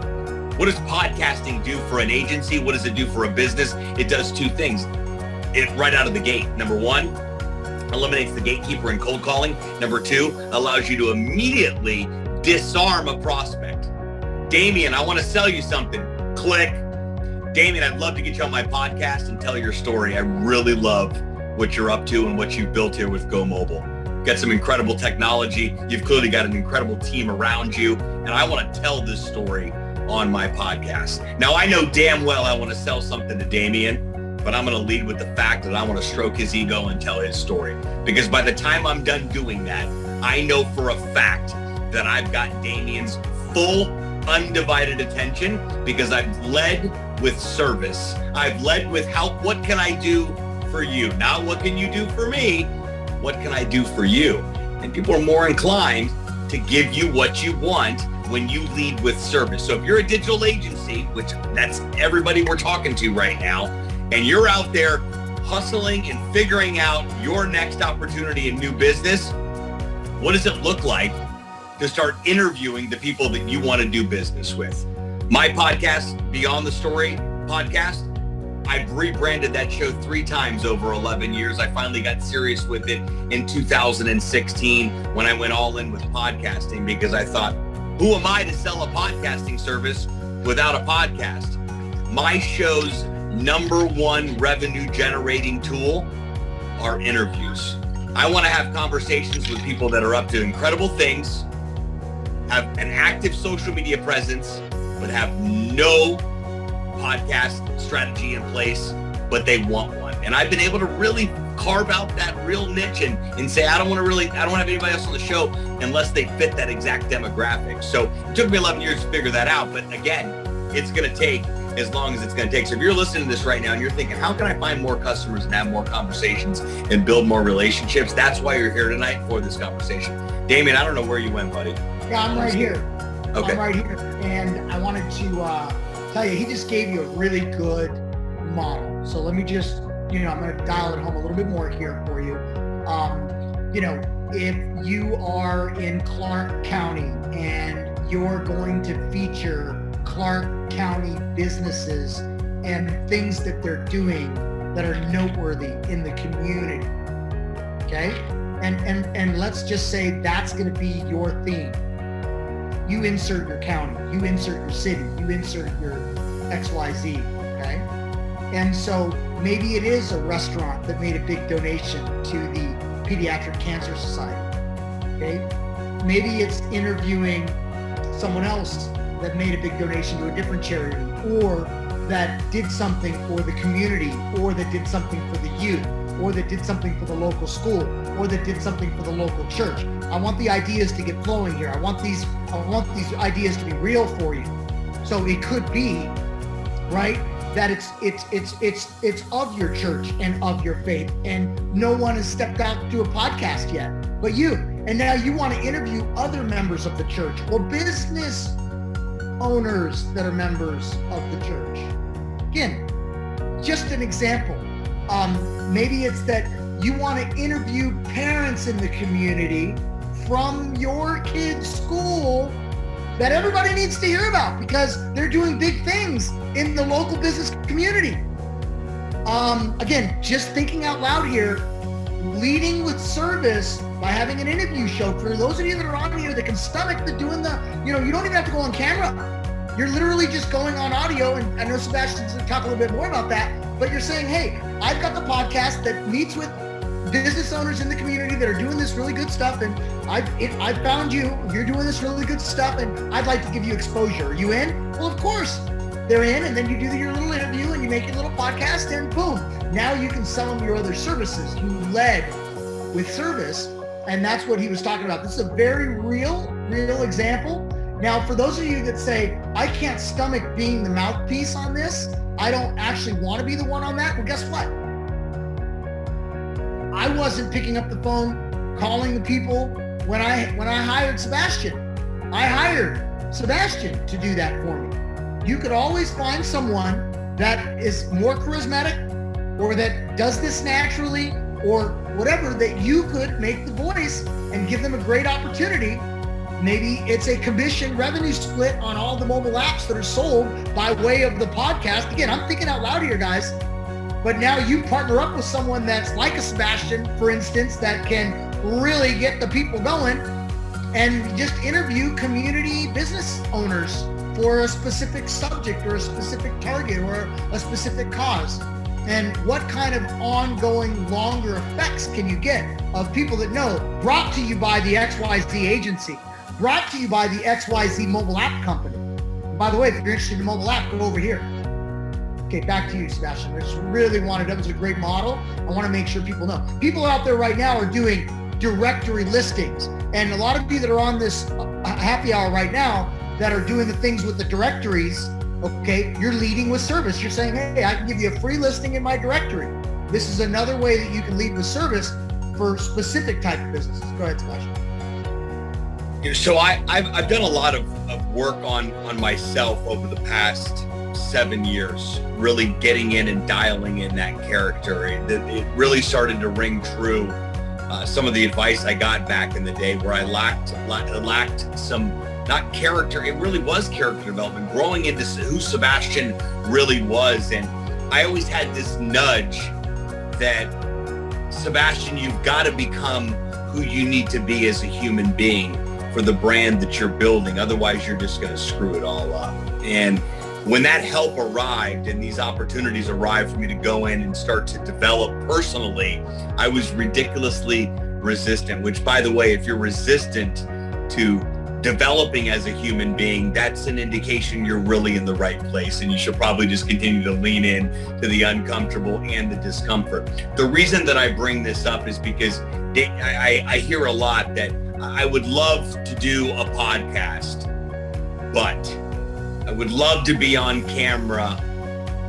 What does podcasting do for an agency? What does it do for a business? It does two things. It right out of the gate. Number one, eliminates the gatekeeper and cold calling. Number two, allows you to immediately disarm a prospect. Damien, I want to sell you something. Click. Damien, I'd love to get you on my podcast and tell your story. I really love what you're up to and what you've built here with Go Mobile. You've got some incredible technology. You've clearly got an incredible team around you. And I want to tell this story on my podcast. Now, I know damn well I want to sell something to Damien, but I'm going to lead with the fact that I want to stroke his ego and tell his story. Because by the time I'm done doing that, I know for a fact that I've got Damien's full, undivided attention because I've led with service. I've led with what can I do for you? Not what can you do for me? What can I do for you? And people are more inclined to give you what you want when you lead with service. So if you're a digital agency, which that's everybody we're talking to right now, and you're out there hustling and figuring out your next opportunity in new business, what does it look like to start interviewing the people that you want to do business with? My podcast, Beyond the Story podcast, I've rebranded that show 3 times over 11 years. I finally got serious with it in 2016 when I went all in with podcasting because I thought, who am I to sell a podcasting service without a podcast? My show's #1 revenue generating tool are interviews. I want to have conversations with people that are up to incredible things, have an active social media presence, but have no podcast strategy in place, but they want one. And I've been able to really carve out that real niche and say, I don't have anybody else on the show unless they fit that exact demographic. So it took me 11 years to figure that out. But again, it's going to take as long as it's going to take. So if you're listening to this right now and you're thinking, how can I find more customers and have more conversations and build more relationships? That's why you're here tonight for this conversation. Damien, I don't know where you went, buddy. Yeah, I'm right here. Okay. I'm right here. And I wanted to tell you, he just gave you a really good model. So let me just, I'm going to dial it home a little bit more here for you. If you are in Clark County and you're going to feature Clark County businesses and things that they're doing that are noteworthy in the community, okay? And let's just say that's going to be your theme. You insert your county, you insert your city, you insert your XYZ, okay? And so maybe it is a restaurant that made a big donation to the Pediatric Cancer Society, okay? Maybe it's interviewing someone else that made a big donation to a different charity, or that did something for the community, or that did something for the youth, or that did something for the local school, or that did something for the local church. I want the ideas to get flowing here. I want these ideas to be real for you. So it could be, right, that it's of your church and of your faith, and no one has stepped out to do a podcast yet, but you. And now you want to interview other members of the church or business owners that are members of the church. Again, just an example. Maybe it's that you want to interview parents in the community from your kid's school that everybody needs to hear about because they're doing big things in the local business community. Again, just thinking out loud here, leading with service by having an interview show. For those of you that are on here that can stomach doing you don't even have to go on camera. You're literally just going on audio, and I know Sebastian's going to talk a little bit more about that, but you're saying, hey, I've got the podcast that meets with business owners in the community that are doing this really good stuff, and I found you're doing this really good stuff, and I'd like to give you exposure. Are you in? Well, of course, they're in, and then you do your little interview, and you make your little podcast, and boom, now you can sell them your other services. You led with service, and that's what he was talking about. This is a very real example. Now, for those of you that say, I can't stomach being the mouthpiece on this, I don't actually want to be the one on that, well, guess what? I wasn't picking up the phone, calling the people when I hired Sebastian. I hired Sebastian to do that for me. You could always find someone that is more charismatic or that does this naturally or whatever, that you could make the voice and give them a great opportunity. Maybe it's a commission revenue split on all the mobile apps that are sold by way of the podcast. Again, I'm thinking out loud here, guys. But now you partner up with someone that's like a Sebastian, for instance, that can really get the people going and just interview community business owners for a specific subject or a specific target or a specific cause. And what kind of ongoing longer effects can you get of people that know? Brought to you by the XYZ agency, brought to you by the XYZ mobile app company. And by the way, if you're interested in mobile app, go over here. Okay, back to you, Sebastian. I just really that was a great model. I want to make sure people know. People out there right now are doing directory listings. And a lot of you that are on this happy hour right now that are doing the things with the directories, okay, you're leading with service. You're saying, hey, I can give you a free listing in my directory. This is another way that you can lead with service for specific type of businesses. Go ahead, Sebastian. So I've done a lot of work on myself over the past 7 years, really getting in and dialing in that character. It really started to ring true. Some of the advice I got back in the day where I lacked some, not character, it really was character development, growing into who Sebastian really was. And I always had this nudge that, Sebastian, you've got to become who you need to be as a human being for the brand that you're building. Otherwise, you're just going to screw it all up. And when that help arrived and these opportunities arrived for me to go in and start to develop personally, I was ridiculously resistant, which, by the way, if you're resistant to developing as a human being, that's an indication you're really in the right place, and you should probably just continue to lean in to the uncomfortable and the discomfort. The reason that I bring this up is because I hear a lot that I would love to do a podcast, but I would love to be on camera,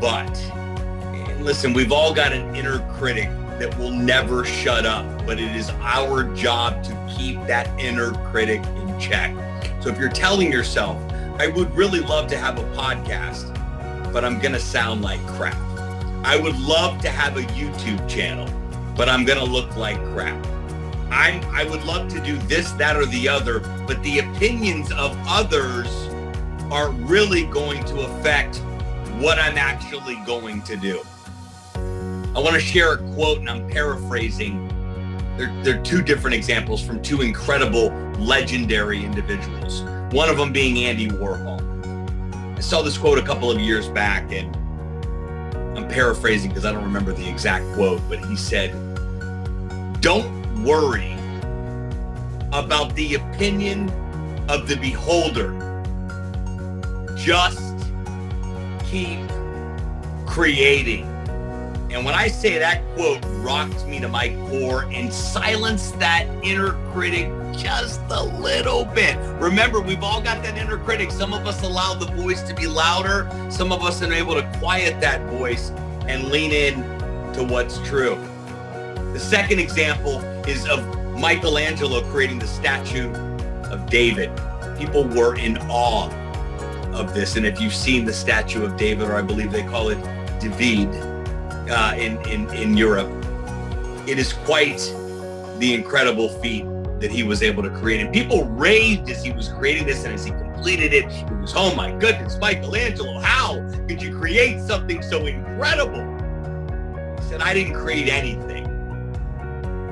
but, and listen, we've all got an inner critic that will never shut up, but it is our job to keep that inner critic in check. So if you're telling yourself, I would really love to have a podcast, but I'm going to sound like crap. I would love to have a YouTube channel, but I'm going to look like crap. I would love to do this, that, or the other, but the opinions of others are really going to affect what I'm actually going to do. I want to share a quote, and I'm paraphrasing. They're two different examples from two incredible, legendary individuals. One of them being Andy Warhol. I saw this quote a couple of years back, and I'm paraphrasing because I don't remember the exact quote, but he said, "Don't worry about the opinion of the beholder. Just keep creating." And when I say that quote rocked me to my core and silenced that inner critic just a little bit. Remember, we've all got that inner critic. Some of us allow the voice to be louder. Some of us are able to quiet that voice and lean in to what's true. The second example is of Michelangelo creating the statue of David. People were in awe of this. And if you've seen the statue of David, or I believe they call it David, in Europe, it is quite the incredible feat that he was able to create. And people raved as he was creating this, and as he completed it, it was, oh my goodness, Michelangelo, how could you create something so incredible? He said, I didn't create anything.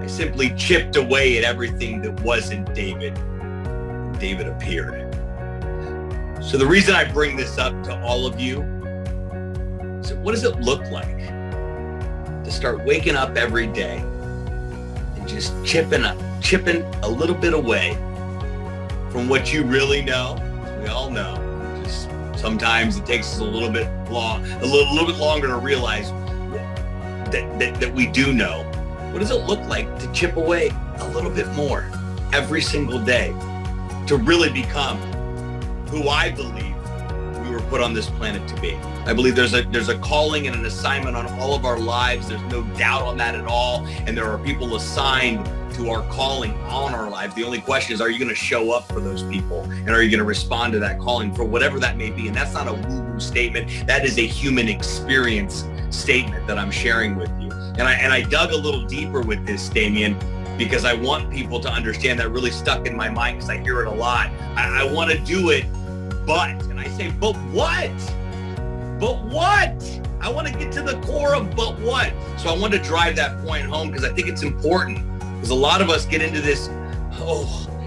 I simply chipped away at everything that wasn't David. David appeared. So the reason I bring this up to all of you is, what does it look like to start waking up every day and just chipping a little bit away from what you really know? We all know. Just sometimes it takes us a little bit longer to realize that we do know. What does it look like to chip away a little bit more every single day to really become who I believe we were put on this planet to be? I believe there's a calling and an assignment on all of our lives. There's no doubt on that at all. And there are people assigned to our calling on our lives. The only question is, are you going to show up for those people? And are you going to respond to that calling for whatever that may be? And that's not a woo-woo statement. That is a human experience statement that I'm sharing with you. And I dug a little deeper with this, Damien, because I want people to understand that really stuck in my mind because I hear it a lot. I want to do it, but, and I say, but what? But what? I want to get to the core of but what. So I want to drive that point home because I think it's important, because a lot of us get into this,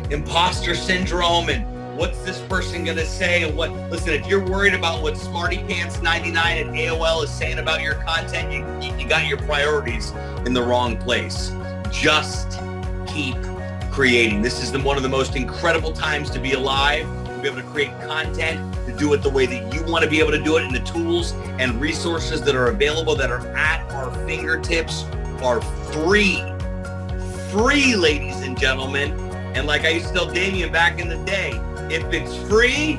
imposter syndrome and what's this person going to say? And listen, if you're worried about what SmartyPants99 at AOL is saying about your content, you got your priorities in the wrong place. Just keep creating. This is one of the most incredible times to be alive, to be able to create content, to do it the way that you want to be able to do it, and the tools and resources that are available that are at our fingertips are free, ladies and gentlemen. And like I used to tell Damien back in the day, if it's free,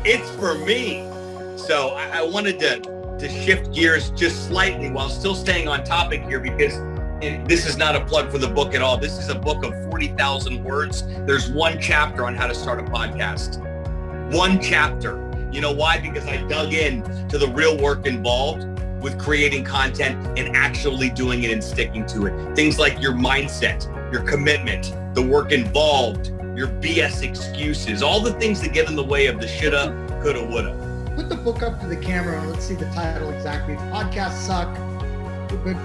it's for me. So I wanted to shift gears just slightly while still staying on topic here, because this is not a plug for the book at all. This is a book of 40,000 words. There's one chapter on how to start a podcast. One chapter. You know why? Because I dug in to the real work involved with creating content and actually doing it and sticking to it. Things like your mindset, your commitment, the work involved, your BS excuses, all the things that get in the way of the shoulda, coulda, woulda. Put the book up to the camera and let's see the title exactly. Podcasts suck. But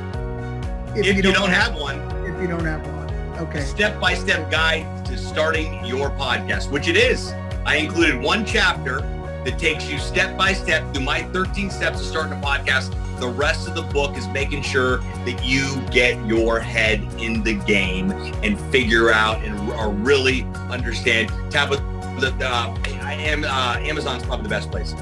if you don't have one. If you don't have one. Okay. Step-by-step guide to starting your podcast, which it is. I included one chapter that takes you step-by-step through my 13 steps to starting a podcast. The rest of the book is making sure that you get your head in the game and figure out and really understand. Tabitha Amazon's probably the best place.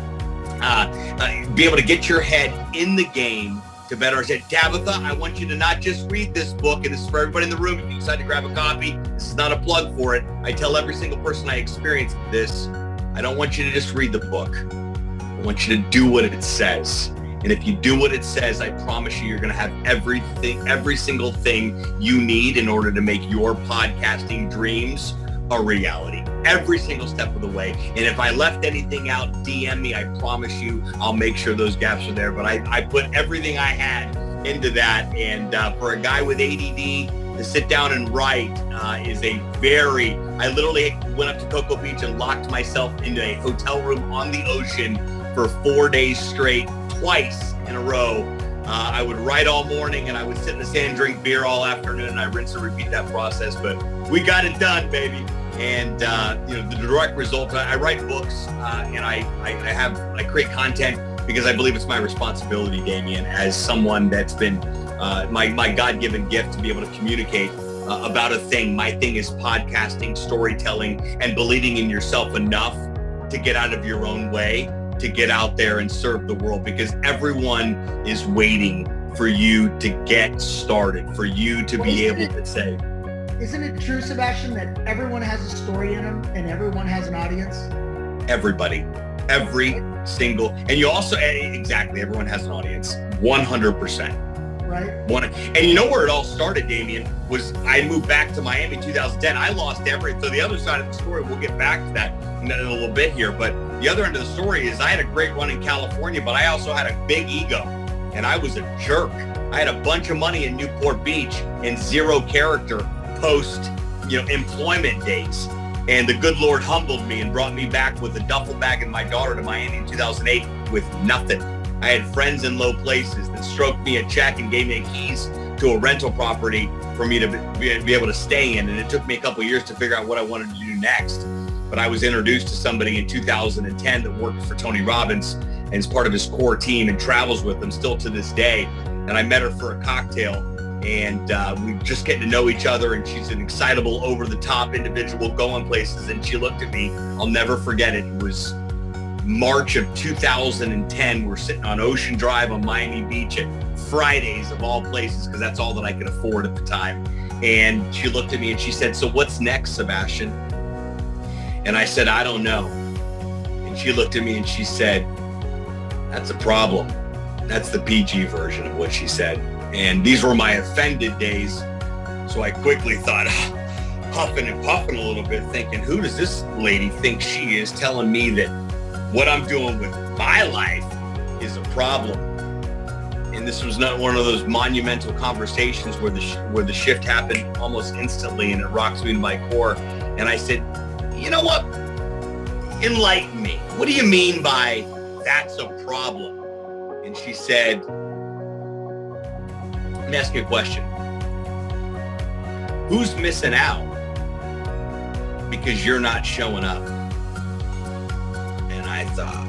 Be able to get your head in the game to better understand. Tabitha, I want you to not just read this book, and this is for everybody in the room. If you decide to grab a copy, this is not a plug for it. I tell every single person I experience this, I don't want you to just read the book. I want you to do what it says. And if you do what it says, I promise you're going to have every single thing you need in order to make your podcasting dreams a reality. Every single step of the way. And if I left anything out, DM me. I promise you, I'll make sure those gaps are there. But I put everything I had into that. And for a guy with ADD, to sit down and write is I literally went up to Cocoa Beach and locked myself into a hotel room on the ocean for 4 days straight, twice in a row. I would write all morning and I would sit in the sand and drink beer all afternoon, and I rinse and repeat that process. But we got it done, baby. And the direct result, I write books and I create content because I believe it's my responsibility, Damien, as someone that's been my God-given gift to be able to communicate about a thing. My thing is podcasting, storytelling, and believing in yourself enough to get out of your own way, to get out there and serve the world, because everyone is waiting for you to get started, for you to be able to say. Isn't it true, Sebastian, that everyone has a story in them and everyone has an audience? Everybody, every single, and you also, exactly, everyone has an audience, 100%. Right. And you know where it all started, Damien, was I moved back to Miami in 2010. I lost everything. So the other side of the story, we'll get back to that in a little bit here. But the other end of the story is I had a great run in California, but I also had a big ego and I was a jerk. I had a bunch of money in Newport Beach and zero character post, employment days. And the good Lord humbled me and brought me back with a duffel bag and my daughter to Miami in 2008 with nothing. I had friends in low places that stroked me a check and gave me keys to a rental property for me to be able to stay in. And it took me a couple of years to figure out what I wanted to do next. But I was introduced to somebody in 2010 that worked for Tony Robbins and is part of his core team and travels with him still to this day. And I met her for a cocktail, and we just getting to know each other. And she's an excitable, over-the-top individual going places. And she looked at me. I'll never forget it. It was March of 2010. We're sitting on Ocean Drive on Miami Beach at Fridays of all places, because that's all that I could afford at the time. And she looked at me and she said, "So what's next, Sebastian?" And I said, "I don't know." And she looked at me and she said, "That's a problem." That's the PG version of what she said. And these were my offended days. So I quickly thought, huffing and puffing a little bit, thinking, who does this lady think she is, telling me that what I'm doing with my life is a problem? And this was not one of those monumental conversations where the shift happened almost instantly, and it rocks me to my core. And I said, "You know what? Enlighten me. What do you mean by that's a problem?" And she said, "Let me ask you a question. Who's missing out because you're not showing up?" And I thought,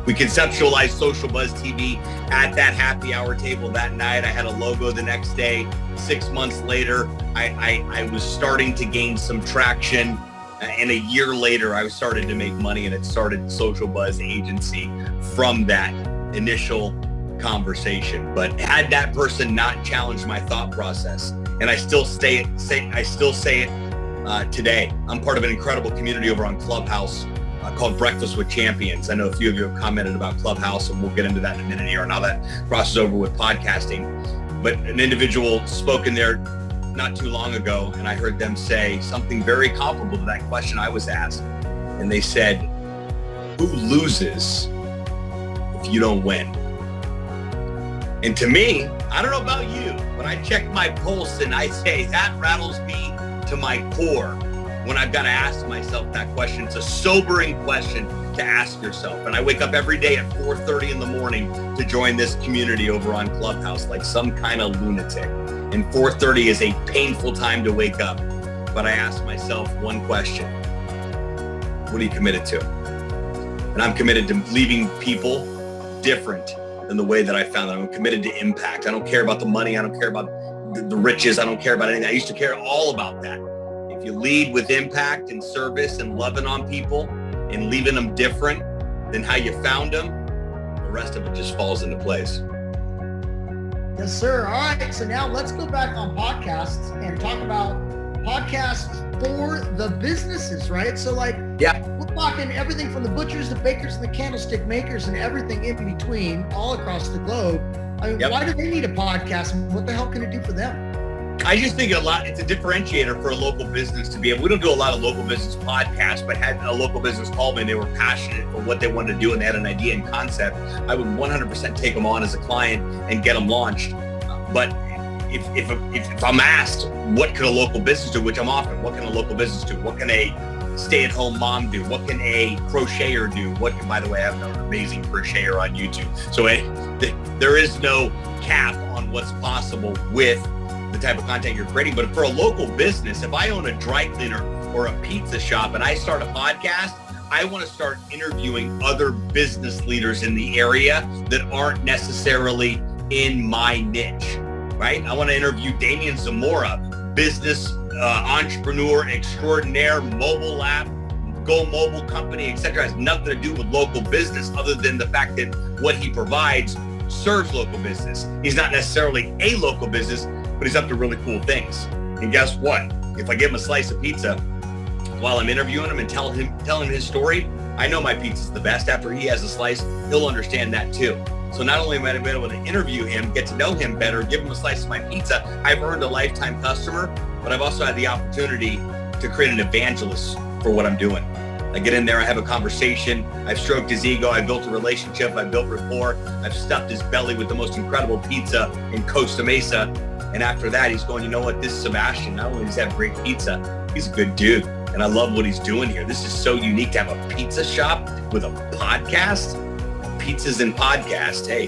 we conceptualized Social Buzz TV at that happy hour table that night. I had a logo the next day. 6 months later, I was starting to gain some traction. And a year later, I started to make money, and it started Social Buzz Agency from that initial conversation. But had that person not challenged my thought process, and I still say it today. I'm part of an incredible community over on Clubhouse called Breakfast with Champions. I know a few of you have commented about Clubhouse, and we'll get into that in a minute here and how that crosses over with podcasting. But an individual spoke in there not too long ago, and I heard them say something very comparable to that question I was asked. And they said, "Who loses if you don't win?" And to me, I don't know about you, but I check my pulse and I say that rattles me to my core when I've got to ask myself that question. It's a sobering question to ask yourself. And I wake up every day at 4:30 in the morning to join this community over on Clubhouse like some kind of lunatic. And 4:30 is a painful time to wake up. But I ask myself one question: what are you committed to? And I'm committed to leaving people different than the way that I found them. I'm committed to impact. I don't care about the money. I don't care about the riches. I don't care about anything. I used to care all about that. If if you lead with impact and service and loving on people and leaving them different than how you found them, the rest of it just falls into place. Yes, sir. All right. So now let's go back on podcasts and talk about podcasts for the businesses, right? So like, we're talking everything from the butchers, the bakers, and the candlestick makers, and everything in between, all across the globe. I mean, why do they need a podcast, and what the hell can it do for them? I just think it's a differentiator for a local business to be able. We don't do a lot of local business podcasts, but had a local business call me and they were passionate for what they wanted to do and they had an idea and concept, I would 100% take them on as a client and get them launched. But if I'm asked, what can a local business do, which I'm often, what can a local business do? What can a stay-at-home mom do? What can a crocheter do? By the way, I have an amazing crocheter on YouTube. So there is no cap on what's possible with the type of content you're creating. But for a local business, if I own a dry cleaner or a pizza shop and I start a podcast, I want to start interviewing other business leaders in the area that aren't necessarily in my niche, right? I want to interview Damien Zamora, business entrepreneur extraordinaire, mobile app, Go Mobile company, etc. Has nothing to do with local business other than the fact that what he provides serves local business. He's not necessarily a local business, but he's up to really cool things. And guess what? If I give him a slice of pizza while I'm interviewing him and tell him his story, I know my pizza's the best. After he has a slice, he'll understand that too. So not only am I able to interview him, get to know him better, give him a slice of my pizza, I've earned a lifetime customer, but I've also had the opportunity to create an evangelist for what I'm doing. I get in there, I have a conversation, I've stroked his ego, I've built a relationship, I've built rapport, I've stuffed his belly with the most incredible pizza in Costa Mesa. And after that, he's going, you know what, this is Sebastian. Not only does he have great pizza, he's a good dude. And I love what he's doing here. This is so unique to have a pizza shop with a podcast. Pizzas and podcast. Hey,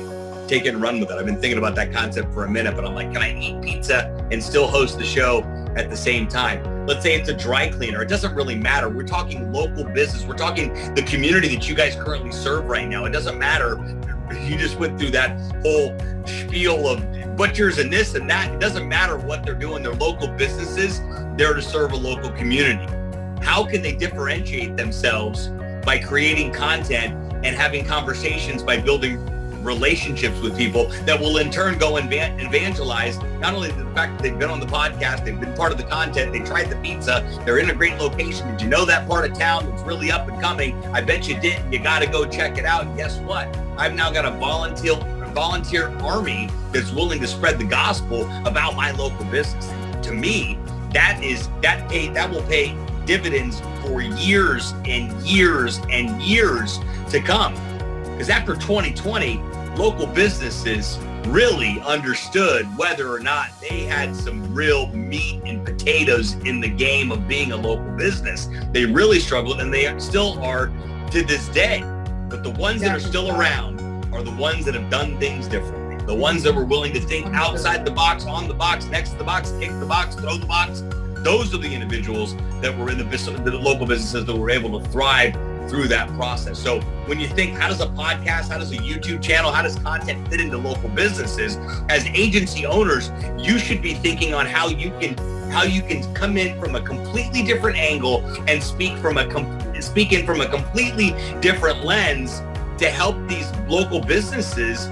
take it and run with it. I've been thinking about that concept for a minute, but I'm like, can I eat pizza and still host the show at the same time? Let's say it's a dry cleaner. It doesn't really matter. We're talking local business. We're talking the community that you guys currently serve right now. It doesn't matter. You just went through that whole spiel of butchers and this and that. It doesn't matter what they're doing. They're local businesses. They're to serve a local community. How can they differentiate themselves by creating content and having conversations, by building relationships with people that will in turn go and evangelize not only the fact that they've been on the podcast, they've been part of the content, they tried the pizza, they're in a great location. Did you know that part of town that's really up and coming? I bet you didn't. You got to go check it out. And guess what? I've now got a volunteer army that's willing to spread the gospel about my local business. To me, that will pay dividends for years and years and years to come. Because after 2020, local businesses really understood whether or not they had some real meat and potatoes in the game of being a local business. They really struggled, and they still are to this day. But the ones that are still around are the ones that have done things differently. The ones that were willing to think outside the box, on the box, next to the box, kick the box, throw the box. Those are the individuals that were in the local businesses that were able to thrive through that process. So when you think, how does a podcast, how does a YouTube channel, how does content fit into local businesses? As agency owners, you should be thinking on how you can come in from a completely different angle and speak in from a completely different lens to help these local businesses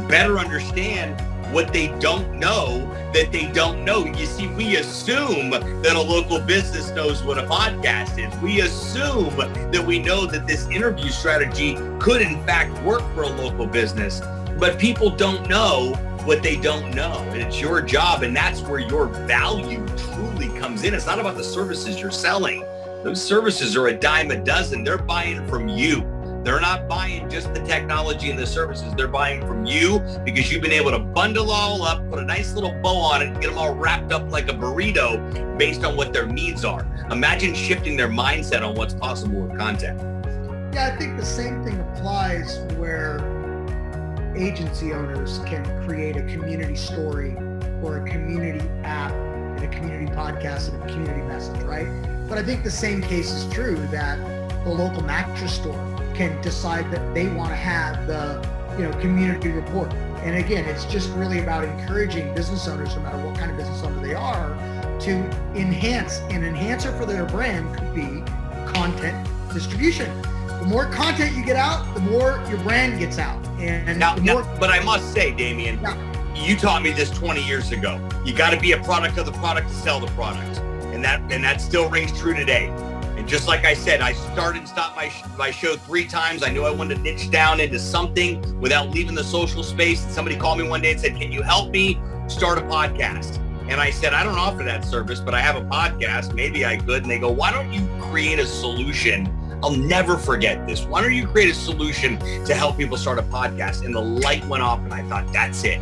better understand what they don't know that they don't know. You see, we assume that a local business knows what a podcast is. We assume that we know that this interview strategy could in fact work for a local business, but people don't know what they don't know. And it's your job, and that's where your value truly comes in. It's not about the services you're selling. Those services are a dime a dozen. They're buying from you. They're not buying just the technology and the services. They're buying from you because you've been able to bundle all up, put a nice little bow on it, and get them all wrapped up like a burrito based on what their needs are. Imagine shifting their mindset on what's possible with content. Yeah, I think the same thing applies where agency owners can create a community story or a community app and a community podcast and a community message, right? But I think the same case is true that the local mattress store can decide that they want to have the community report. And again, it's just really about encouraging business owners, no matter what kind of business owner they are, to enhance. An enhancer for their brand could be content distribution. The more content you get out, the more your brand gets out. And but I must say, Damien, you taught me this 20 years ago. You got to be a product of the product to sell the product. And that still rings true today. And just like I said, I started and stopped my show 3 times. I knew I wanted to niche down into something without leaving the social space. And somebody called me one day and said, can you help me start a podcast? And I said, I don't offer that service, but I have a podcast. Maybe I could. And they go, why don't you create a solution? I'll never forget this. Why don't you create a solution to help people start a podcast? And the light went off and I thought, that's it.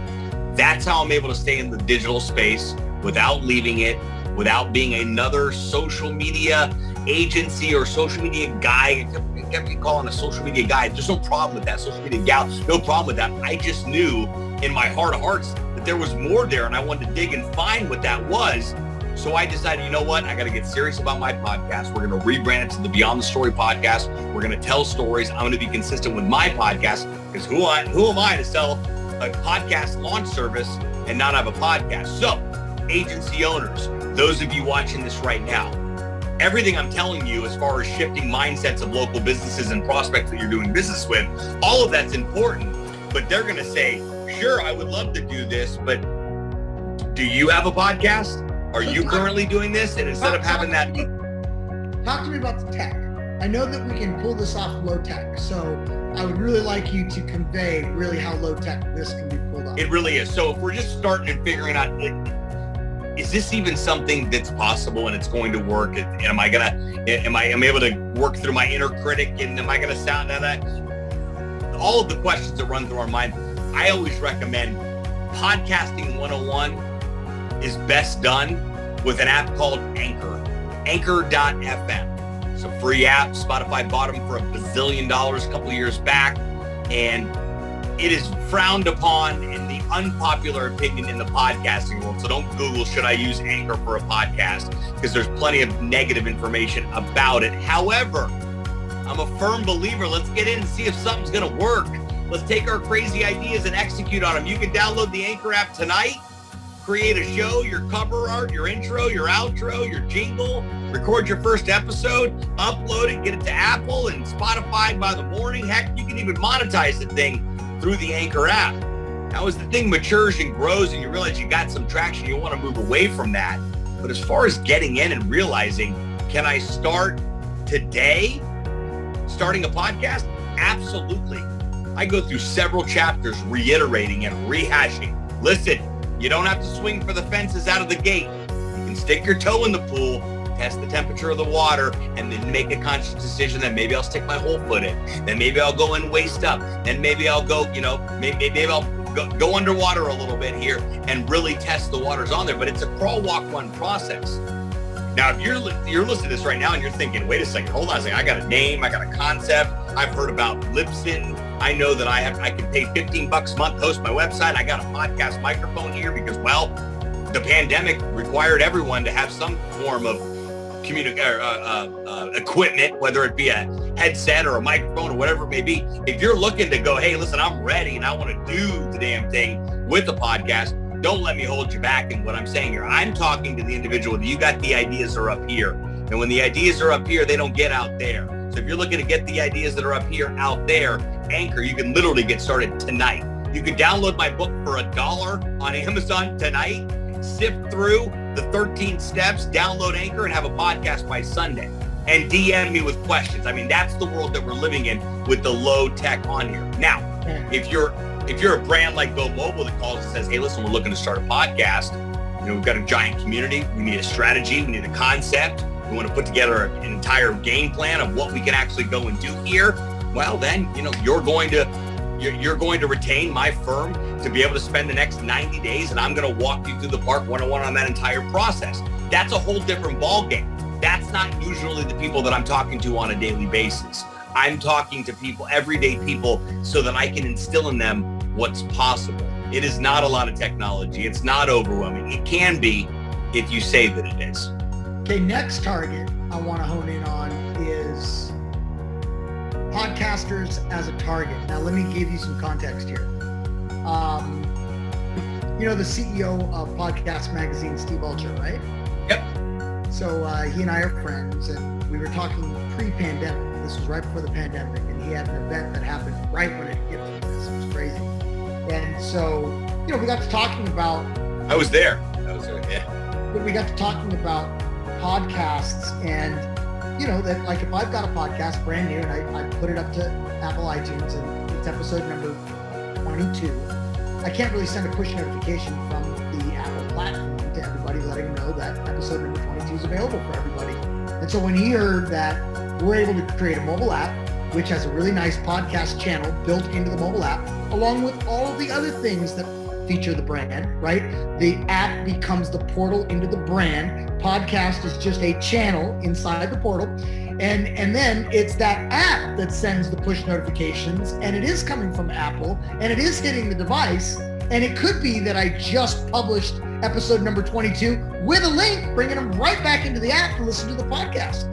That's how I'm able to stay in the digital space without leaving it, without being another social media agency or social media guy. You kept me calling a social media guy. There's no problem with that. Social media gal, no problem with that. I just knew in my heart of hearts that there was more there and I wanted to dig and find what that was. So I decided, you know what? I got to get serious about my podcast. We're going to rebrand it to the Beyond the Story podcast. We're going to tell stories. I'm going to be consistent with my podcast because who am I to sell a podcast launch service and not have a podcast? So agency owners, those of you watching this right now, everything I'm telling you as far as shifting mindsets of local businesses and prospects that you're doing business with, all of that's important. But they're going to say, sure, I would love to do this, but do you have a podcast? Are you currently doing this? And instead of having that... Talk to me about the tech. I know that we can pull this off low tech. So I would really like you to convey really how low tech this can be pulled off. It really is. So if we're just starting and figuring out, is this even something that's possible and it's going to work? And am I able to work through my inner critic? And am I going to sound at that? All of the questions that run through our mind, I always recommend Podcasting 101 is best done with an app called Anchor, anchor.fm. It's a free app. Spotify bought them for $1 bazillion a couple of years back. And it is frowned upon in the unpopular opinion in the podcasting world. So don't Google, should I use Anchor for a podcast? Because there's plenty of negative information about it. However, I'm a firm believer. Let's get in and see if something's going to work. Let's take our crazy ideas and execute on them. You can download the Anchor app tonight. Create a show, your cover art, your intro, your outro, your jingle, record your first episode, upload it, get it to Apple and Spotify by the morning. Heck, you can even monetize the thing through the Anchor app. Now, as the thing matures and grows and you realize you got some traction, you want to move away from that. But as far as getting in and realizing, can I start today starting a podcast? Absolutely. I go through several chapters reiterating and rehashing. Listen, you don't have to swing for the fences out of the gate. You can stick your toe in the pool, test the temperature of the water, and then make a conscious decision that maybe I'll stick my whole foot in. Then maybe I'll go in waist up. Then maybe I'll go, maybe I'll go underwater a little bit here and really test the waters on there. But it's a crawl, walk, run process. Now, if you're listening to this right now and you're thinking, wait a second, hold on a second. I got a name, I got a concept. I've heard about Libsyn. I know that I can pay $15 a month, host my website. I got a podcast microphone here because, well, the pandemic required everyone to have some form of equipment, whether it be a headset or a microphone or whatever it may be. If you're looking to go, hey, listen, I'm ready and I want to do the damn thing with the podcast, don't let me hold you back in what I'm saying here. I'm talking to the individual. You got the ideas are up here. And when the ideas are up here, they don't get out there. So if you're looking to get the ideas that are up here out there, Anchor, you can literally get started tonight. You can download my book for $1 on Amazon tonight, sift through the 13 steps, download Anchor, and have a podcast by Sunday. And DM me with questions. I mean, that's the world that we're living in with the low tech on here. Now, if you're a brand like Go Mobile that calls and says, hey, listen, we're looking to start a podcast. We've got a giant community. We need a strategy. We need a concept. We want to put together an entire game plan of what we can actually go and do here. Well, then, you're going to retain my firm to be able to spend the next 90 days, and I'm going to walk you through the park one-on-one on that entire process. That's a whole different ballgame. That's not usually the people that I'm talking to on a daily basis. I'm talking to people, everyday people, so that I can instill in them what's possible. It is not a lot of technology. It's not overwhelming. It can be if you say that it is. Okay, next target I want to hone in on is podcasters as a target. Now, let me give you some context here. The CEO of Podcast Magazine, Steve Ulcher, right? Yep. So he and I are friends, and we were talking pre-pandemic. This was right before the pandemic, and he had an event that happened right when it hit like this. It was crazy. And so, we got to talking about... I was there. Yeah. We got to talking about podcasts and, that like if I've got a podcast brand new and I put it up to Apple iTunes and it's episode number 22, I can't really send a push notification from the Apple platform to everybody letting them know that episode number 22 is available for everybody. And so when he heard that we're able to create a mobile app, which has a really nice podcast channel built into the mobile app, along with all of the other things that feature the brand, right? The app becomes the portal into the brand. Podcast is just a channel inside the portal. And then it's that app that sends the push notifications, and it is coming from Apple, and it is hitting the device. And it could be that I just published episode number 22 with a link, bringing them right back into the app to listen to the podcast.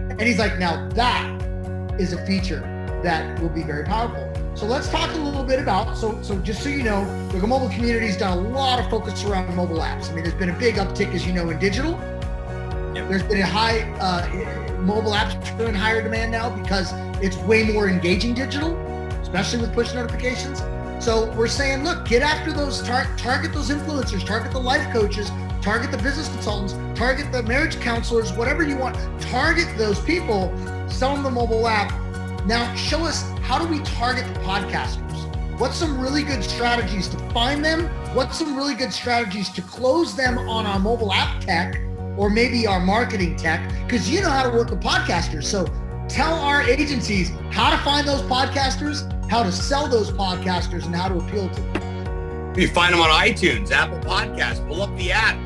And he's like, now that is a feature that will be very powerful. So let's talk a little bit about, so just so you know, the mobile community's done a lot of focus around mobile apps. I mean, there's been a big uptick, as you know, in digital. Yep. There's been a high, mobile apps are in higher demand now because it's way more engaging digital, especially with push notifications. So we're saying, look, get after those, target those influencers, target the life coaches, target the business consultants, target the marriage counselors, whatever you want, target those people, sell them the mobile app. Now, show us, how do we target the podcasters? What's some really good strategies to find them? What's some really good strategies to close them on our mobile app tech or maybe our marketing tech? Because you know how to work with podcasters. So tell our agencies how to find those podcasters, how to sell those podcasters, and how to appeal to them. You find them on iTunes, Apple Podcasts, pull up the app,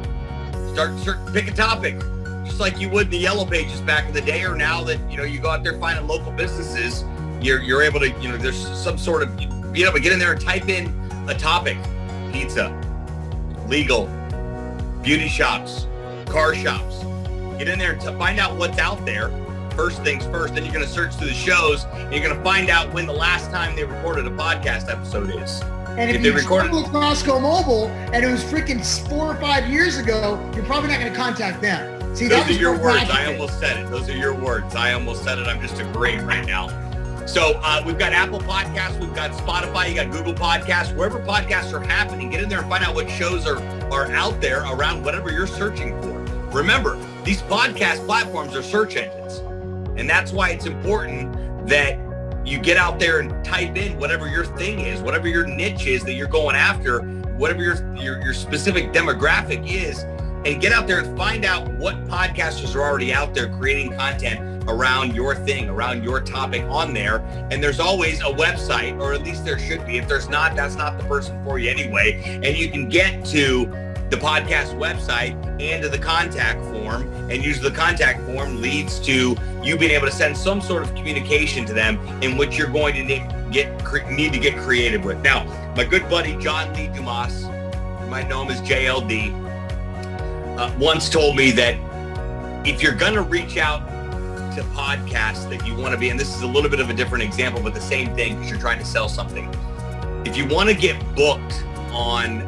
pick a topic. Just like you would in the yellow pages back in the day, or now that, you go out there finding local businesses, you're able to, there's some sort of, be able to get in there and type in a topic: pizza, legal, beauty shops, car shops. Get in there and find out what's out there. First things first, then you're going to search through the shows and you're going to find out when the last time they recorded a podcast episode is. And if you stumble across Go Mobile and it was freaking 4 or 5 years ago, you're probably not going to contact them. See, those are your words. I almost said it. Those are your words. I almost said it. I'm just agreeing right now. So we've got Apple Podcasts, we've got Spotify, you got Google Podcasts, wherever podcasts are happening. Get in there and find out what shows are out there around whatever you're searching for. Remember, these podcast platforms are search engines. And that's why it's important that you get out there and type in whatever your thing is, whatever your niche is that you're going after, whatever your specific demographic is, and get out there and find out what podcasters are already out there creating content around your thing, around your topic on there. And there's always a website, or at least there should be. If there's not, that's not the person for you anyway. And you can get to the podcast website and to the contact form, and usually the contact form leads to you being able to send some sort of communication to them in which you're going to need to get creative with. Now, my good buddy John Lee Dumas, you might know him as JLD, once told me that if you're going to reach out to podcasts that you want to be, and this is a little bit of a different example, but the same thing because you're trying to sell something. If you want to get booked on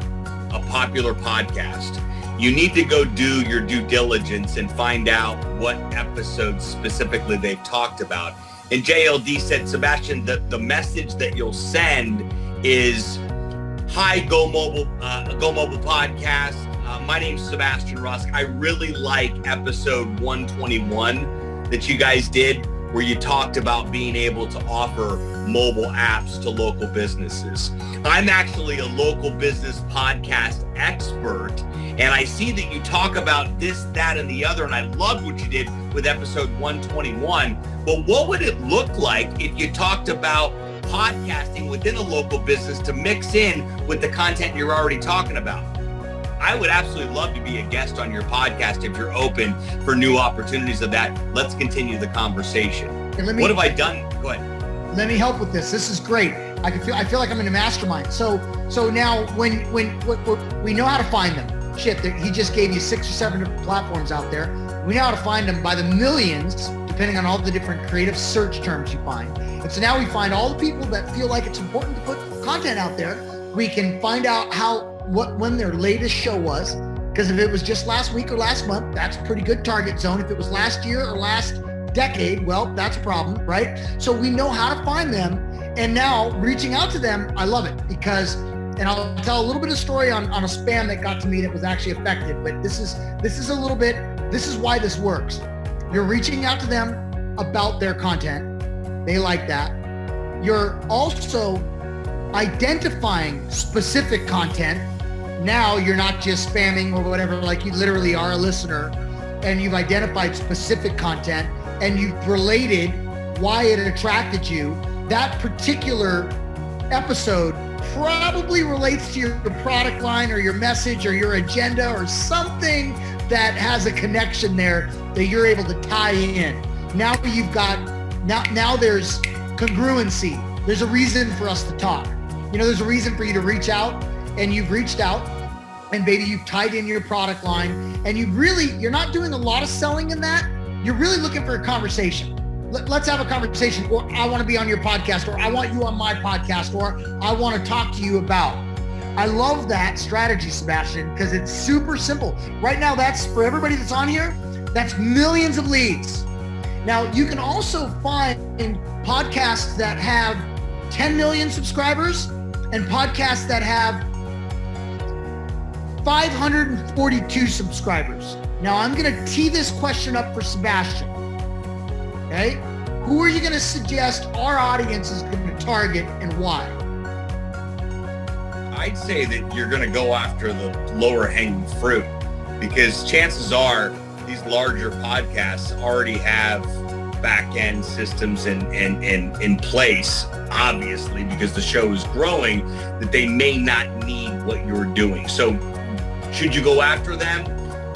a popular podcast, you need to go do your due diligence and find out what episodes specifically they've talked about. And JLD said, Sebastian, the message that you'll send is, hi, Go Mobile Podcast. My name's Sebastian Rusk. I really like episode 121 that you guys did, where you talked about being able to offer mobile apps to local businesses. I'm actually a local business podcast expert, and I see that you talk about this, that, and the other, and I love what you did with episode 121. But what would it look like if you talked about podcasting within a local business to mix in with the content you're already talking about? I would absolutely love to be a guest on your podcast if you're open for new opportunities of that. Let's continue the conversation. What have I done? Go ahead. Let me help with this. This is great. I feel like I'm in a mastermind. So now when we know how to find them. Shit, he just gave you 6 or 7 different platforms out there. We know how to find them by the millions, depending on all the different creative search terms you find. And so now we find all the people that feel like it's important to put content out there. We can find out when their latest show was, Because if it was just last week or last month, that's a pretty good target zone. If it was last year or last decade, well, that's a problem, right? So we know how to find them. And now reaching out to them, I love it because, and I'll tell a little bit of story on a spam that got to me that was actually effective, but this is why this works. You're reaching out to them about their content. They like that. You're also identifying specific content. Now you're not just spamming or whatever, like you literally are a listener, and you've identified specific content and you've related why it attracted you. That particular episode probably relates to your product line or your message or your agenda or something that has a connection there that you're able to tie in. Now you've got, now there's congruency. There's a reason for us to talk. There's a reason for you to reach out, and you've reached out, and maybe you've tied in your product line, and you're not doing a lot of selling in that. You're really looking for a conversation. Let's have a conversation, or I want to be on your podcast, or I want you on my podcast, or I want to talk to you about. I love that strategy, Sebastian, because it's super simple. Right now, that's for everybody that's on here, that's millions of leads. Now, you can also find podcasts that have 10 million subscribers and podcasts that have 542 subscribers. Now, I'm going to tee this question up for Sebastian. Okay? Who are you going to suggest our audience is going to target and why? I'd say that you're going to go after the lower hanging fruit, because chances are these larger podcasts already have back-end systems in place, obviously, because the show is growing, that they may not need what you're doing. So should you go after them?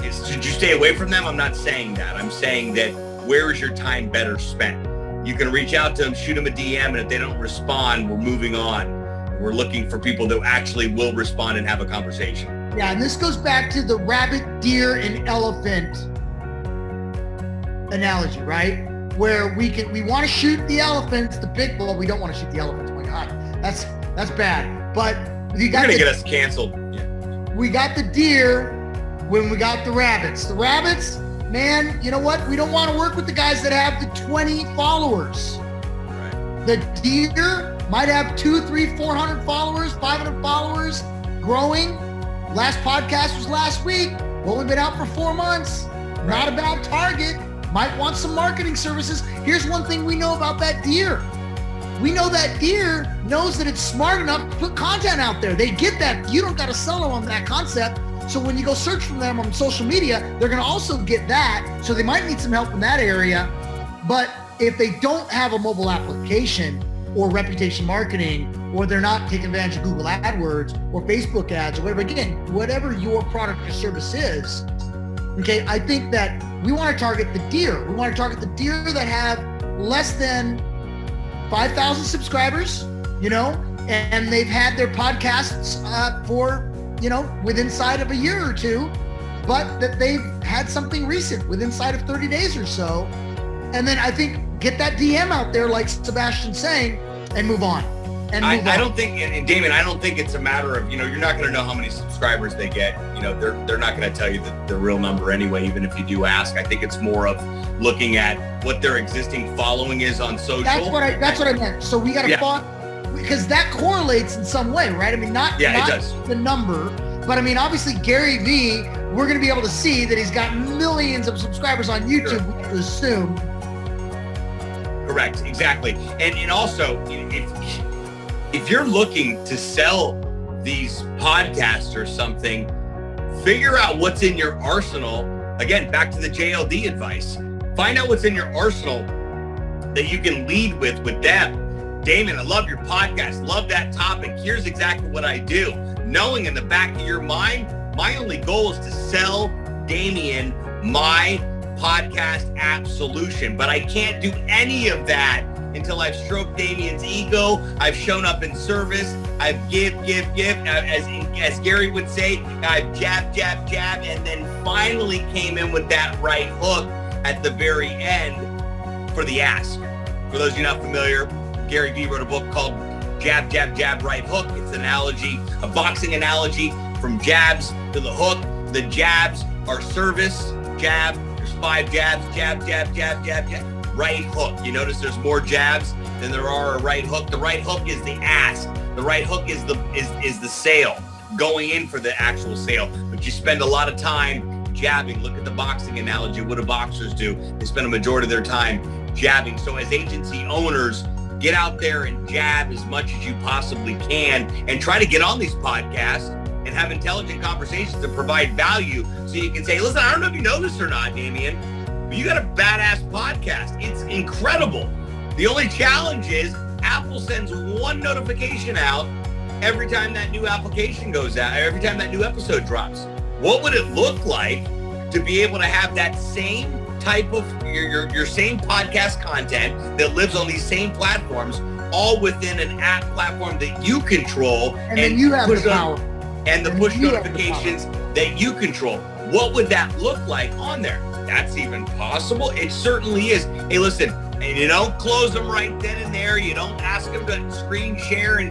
Should you stay away from them? I'm not saying that. I'm saying that where is your time better spent? You can reach out to them, shoot them a DM, and if they don't respond, we're moving on. We're looking for people that actually will respond and have a conversation. Yeah, and this goes back to the rabbit, deer, and elephant analogy, right? Where we want to shoot the elephants, well, we don't want to shoot the elephants. Oh my God, that's bad. But you're gonna get us canceled. Yeah. We got the deer when we got the rabbits. The rabbits, man, you know what? We don't want to work with the guys that have the 20 followers. Right. The deer might have 200, 300, 400 followers, 500 followers, growing. Last podcast was last week. Only been out for 4 months. Right. Not a bad target. Might want some marketing services. Here's one thing we know about that deer. We know that deer knows that it's smart enough to put content out there. They get that. You don't got to sell them on that concept. So when you go search for them on social media, they're going to also get that. So they might need some help in that area. But if they don't have a mobile application or reputation marketing, or they're not taking advantage of Google AdWords or Facebook ads or whatever, again, whatever your product or service is, okay, I think that we want to target the deer. We want to target the deer that have less than 5,000 subscribers, and they've had their podcasts for, within inside of a year or two, but that they've had something recent within inside of 30 days or so. And then I think get that DM out there, like Sebastian's saying, and move on. I don't think, and Damien, I don't think it's a matter of, you're not going to know how many subscribers they get. They're not going to tell you the real number anyway, even if you do ask. I think it's more of looking at what their existing following is on social. That's what I meant. So we got to follow, because that correlates in some way, right? I mean, not the number, but I mean, obviously Gary Vee, we're going to be able to see that he's got millions of subscribers on YouTube, sure. We have to assume. Correct, exactly. And also, if you're looking to sell these podcasts or something, figure out what's in your arsenal. Again, back to the JLD advice. Find out what's in your arsenal that you can lead with them. Damien, I love your podcast. Love that topic. Here's exactly what I do. Knowing in the back of your mind, my only goal is to sell Damien my podcast app solution, but I can't do any of that until I've stroked Damien's ego. I've shown up in service. I've give. As Gary would say, I've jab, and then finally came in with that right hook at the very end for the ask. For those of you not familiar, Gary Vee wrote a book called Jab, Right Hook. It's an analogy, a boxing analogy from jabs to the hook. The jabs are service, jab, there's 5 jabs, jab, jab, jab, jab, jab. Right hook. You notice there's more jabs than there are a right hook. The right hook is the ask. The right hook is the sale, going in for the actual sale. But you spend a lot of time jabbing. Look at the boxing analogy. What do boxers do? They spend a majority of their time jabbing. So as agency owners, get out there and jab as much as you possibly can and try to get on these podcasts and have intelligent conversations and provide value so you can say, listen, I don't know if you know this or not, Damien, but you got a badass podcast. It's incredible. The only challenge is Apple sends one notification out every time that new application goes out, every time that new episode drops. What would it look like to be able to have that same type of your same podcast content that lives on these same platforms, all within an app platform that you control, and then you have the power, and the push notifications that you control? What would that look like on there? That's even possible. It certainly is. Hey, listen, and you don't close them right then and there. You don't ask them to screen share and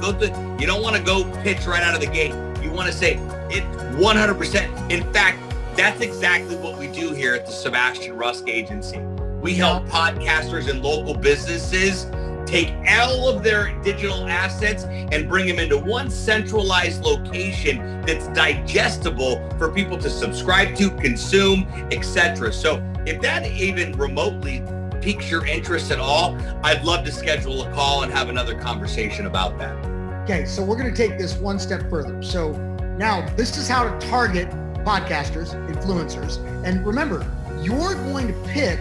go through. You don't want to go pitch right out of the gate. You want to say it 100%. In fact, that's exactly what we do here at the Sebastian Rusk Agency. We help podcasters and local businesses take all of their digital assets and bring them into one centralized location that's digestible for people to subscribe to, consume, etc. So if that even remotely piques your interest at all, I'd love to schedule a call and have another conversation about that. Okay, so we're going to take this one step further. So now this is how to target podcasters, influencers. And remember, you're going to pick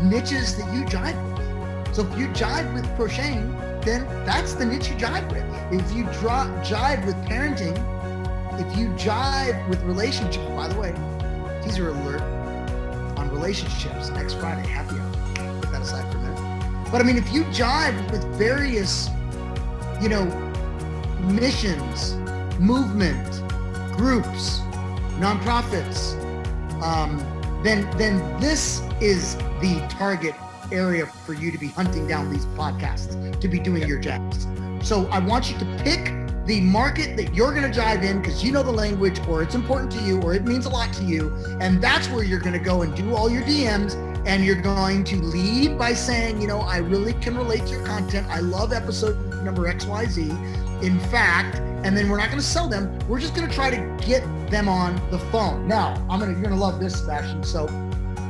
niches that you jive with. So if you jive with crocheting, then that's the niche you jive with. If you jive with parenting, if you jive with relationships, by the way, teaser alert on relationships next Friday, Happy Hour. Put that aside for a minute. But I mean, if you jive with various, missions, movement, groups, nonprofits, then this is the target area for you to be hunting down these podcasts, to be doing your jabs. So I want you to pick the market that you're going to jive in because you know the language, or it's important to you, or it means a lot to you. And that's where you're going to go and do all your DMs, and you're going to lead by saying, I really can relate to your content. I love episode number XYZ. In fact, and then we're not going to sell them. We're just going to try to get them on the phone. Now, you're going to love this, Sebastian. So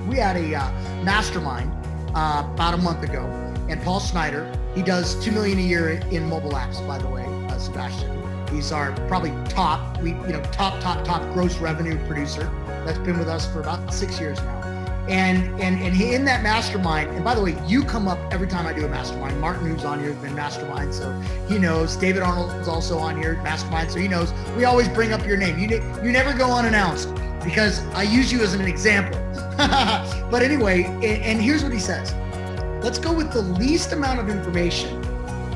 we had a mastermind about a month ago, and Paul Snyder, he does $2 million a year in mobile apps, by the way, Sebastian. He's our probably top gross revenue producer that's been with us for about 6 years now. And he, in that mastermind, and by the way, you come up every time I do a mastermind. Martin, who's on here, has been mastermind, so he knows. David Arnold is also on here, mastermind, so he knows. We always bring up your name. You never go unannounced because I use you as an example. But anyway, and here's what he says. Let's go with the least amount of information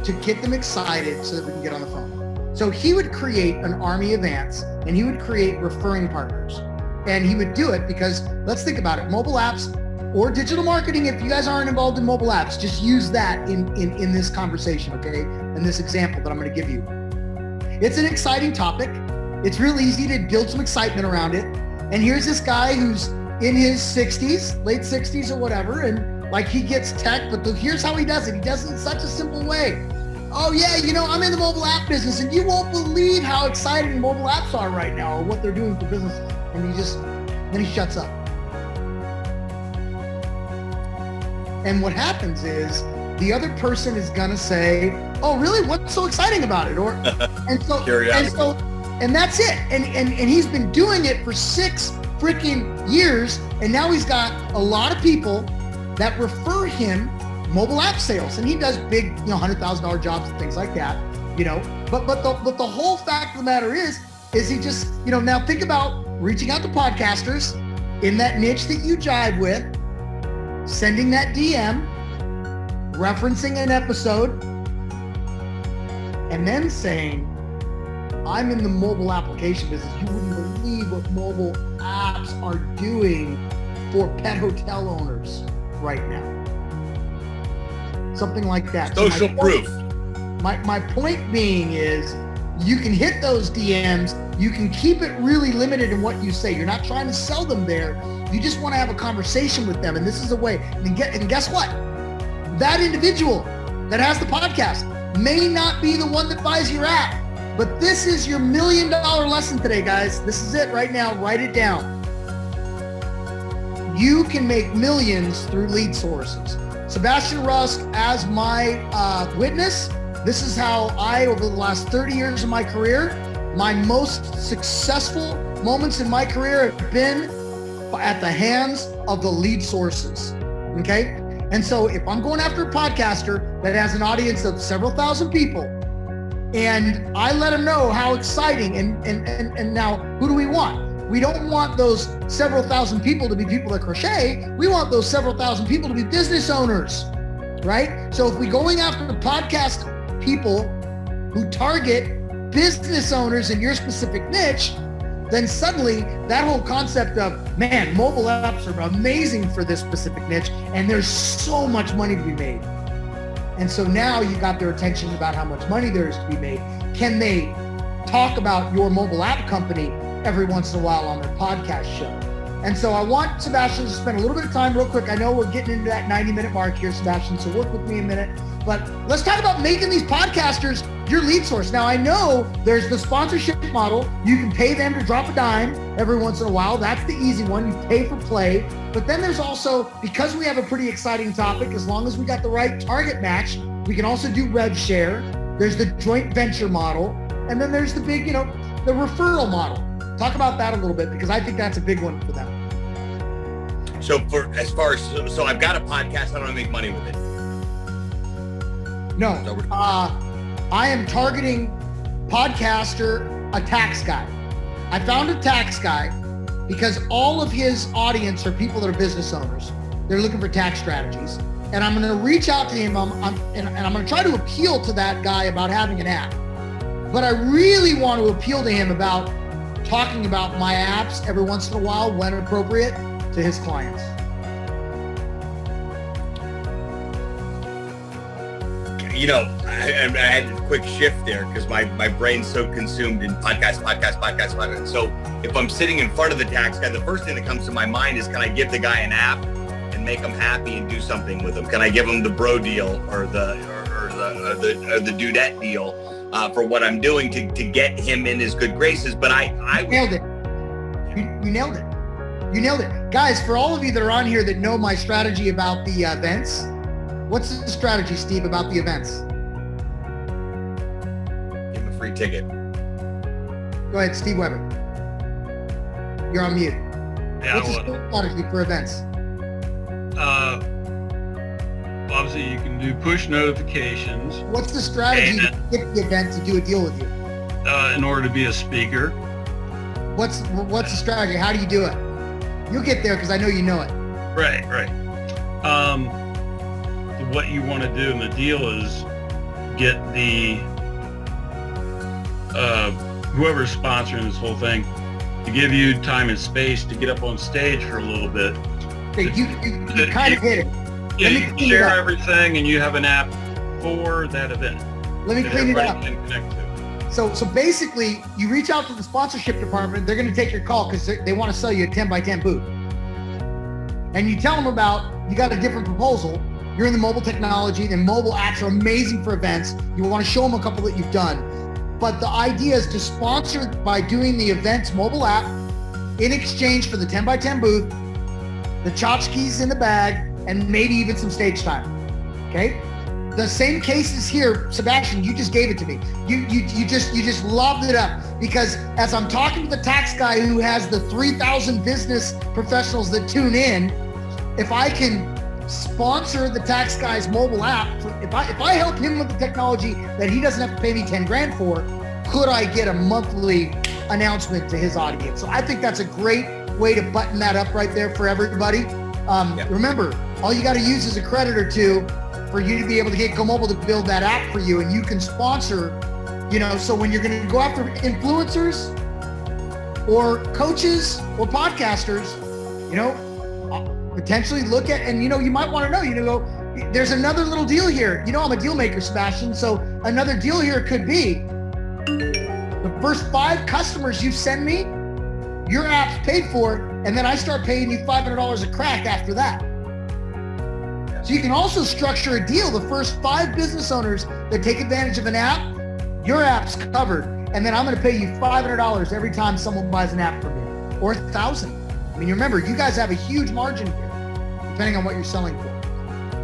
to get them excited so that we can get on the phone. So he would create an army of ants, and he would create referring partners. And he would do it because, let's think about it, mobile apps or digital marketing, if you guys aren't involved in mobile apps, just use that in this conversation, okay? In this example that I'm going to give you. It's an exciting topic. It's real easy to build some excitement around it. And here's this guy who's in his 60s, late 60s or whatever, and like he gets tech, but here's how he does it. He does it in such a simple way. Oh yeah, I'm in the mobile app business, and you won't believe how exciting mobile apps are right now, or what they're doing for businesses. And then he shuts up. And what happens is the other person is gonna say, "Oh, really? What's so exciting about it?" Or and that's it. And he's been doing it for 6 freaking years, and now he's got a lot of people that refer him mobile app sales, and he does big, $100,000 jobs and things like that, But the whole fact of the matter is he just, now think about reaching out to podcasters in that niche that you jive with, sending that DM, referencing an episode, and then saying, I'm in the mobile application business. You wouldn't believe what mobile apps are doing for pet hotel owners right now. Something like that. Social proof. My point being is, you can hit those DMs, You can keep it really limited in what you say. You're not trying to sell them there. You just want to have a conversation with them. And this is a way. And guess what? That individual that has the podcast may not be the one that buys your app. But this is your $1 million lesson today, guys. This is it right now. Write it down. You can make millions through lead sources. Sebastian Rusk, as my witness, this is how I, over the last 30 years of my career, my most successful moments in my career have been at the hands of the lead sources, okay? And so if I'm going after a podcaster that has an audience of several thousand people, and I let them know how exciting, and now who do we want? We don't want those several thousand people to be people that crochet. We want those several thousand people to be business owners, right? So if we're going after the podcast people who target business owners in your specific niche, then suddenly that whole concept of, man, mobile apps are amazing for this specific niche, and there's so much money to be made. And so now you got their attention about how much money there is to be made. Can they talk about your mobile app company every once in a while on their podcast show? And so I want Sebastian to spend a little bit of time real quick. I know we're getting into that 90-minute mark here, Sebastian, so work with me a minute. But let's talk about making these podcasters your lead source. Now, I know there's the sponsorship model. You can pay them to drop a dime every once in a while. That's the easy one. You pay for play. But then there's also, because we have a pretty exciting topic, as long as we got the right target match, we can also do rev share. There's the joint venture model. And then there's the big, the referral model. Talk about that a little bit, because I think that's a big one for them. So so I've got a podcast. I don't make money with it. No, I am targeting podcaster, a tax guy. I found a tax guy because all of his audience are people that are business owners. They're looking for tax strategies. And I'm going to reach out to him and I'm going to try to appeal to that guy about having an app. But I really want to appeal to him about talking about my apps every once in a while when appropriate to his clients. I had a quick shift there because my brain's so consumed in podcast. So if I'm sitting in front of the tax guy, the first thing that comes to my mind is, can I give the guy an app and make him happy and do something with him? Can I give him the bro deal or the dudette deal for what I'm doing to get him in his good graces? But I nailed it. You nailed it. You nailed it. Guys, for all of you that are on here that know my strategy about the events, what's the strategy, Steve, about the events? Give him a free ticket. Go ahead, Steve Weber. You're on mute. Yeah, what's the strategy for events? Obviously, you can do push notifications. What's the strategy to get the event to do a deal with you? In order to be a speaker. What's the strategy? How do you do it? You'll get there because I know you know it. Right. What you want to do in the deal is get the whoever's sponsoring this whole thing to give you time and space to get up on stage for a little bit. Okay, you kind of hit it. You share everything, and you have an app for that event. Let me clean it up. Can connect to. So basically, you reach out to the sponsorship department. They're going to take your call because they want to sell you a 10x10 booth. And you tell them you got a different proposal. You're in the mobile technology, and mobile apps are amazing for events. You want to show them a couple that you've done. But the idea is to sponsor by doing the event's mobile app in exchange for the 10x10 booth, the tchotchkes in the bag, and maybe even some stage time. Okay? The same case is here. Sebastian, you just gave it to me. You just lobbed it up, because as I'm talking to the tax guy who has the 3,000 business professionals that tune in, if I can sponsor the tax guy's mobile app, if I help him with the technology that he doesn't have to pay me 10 grand for, could I get a monthly announcement to his audience? So I think that's a great way to button that up right there for everybody. Remember, all you got to use is a credit or two for you to be able to get Go Mobile to build that app for you, and you can sponsor, so when you're going to go after influencers or coaches or podcasters, potentially look at, and you might want to know, there's another little deal here. I'm a deal maker, Sebastian. So another deal here could be the first 5 customers you send me, your app's paid for, and then I start paying you $500 a crack after that. So you can also structure a deal. The first 5 business owners that take advantage of an app, your app's covered. And then I'm going to pay you $500 every time someone buys an app from you, or $1,000. I mean, remember, you guys have a huge margin here, depending on what you're selling for.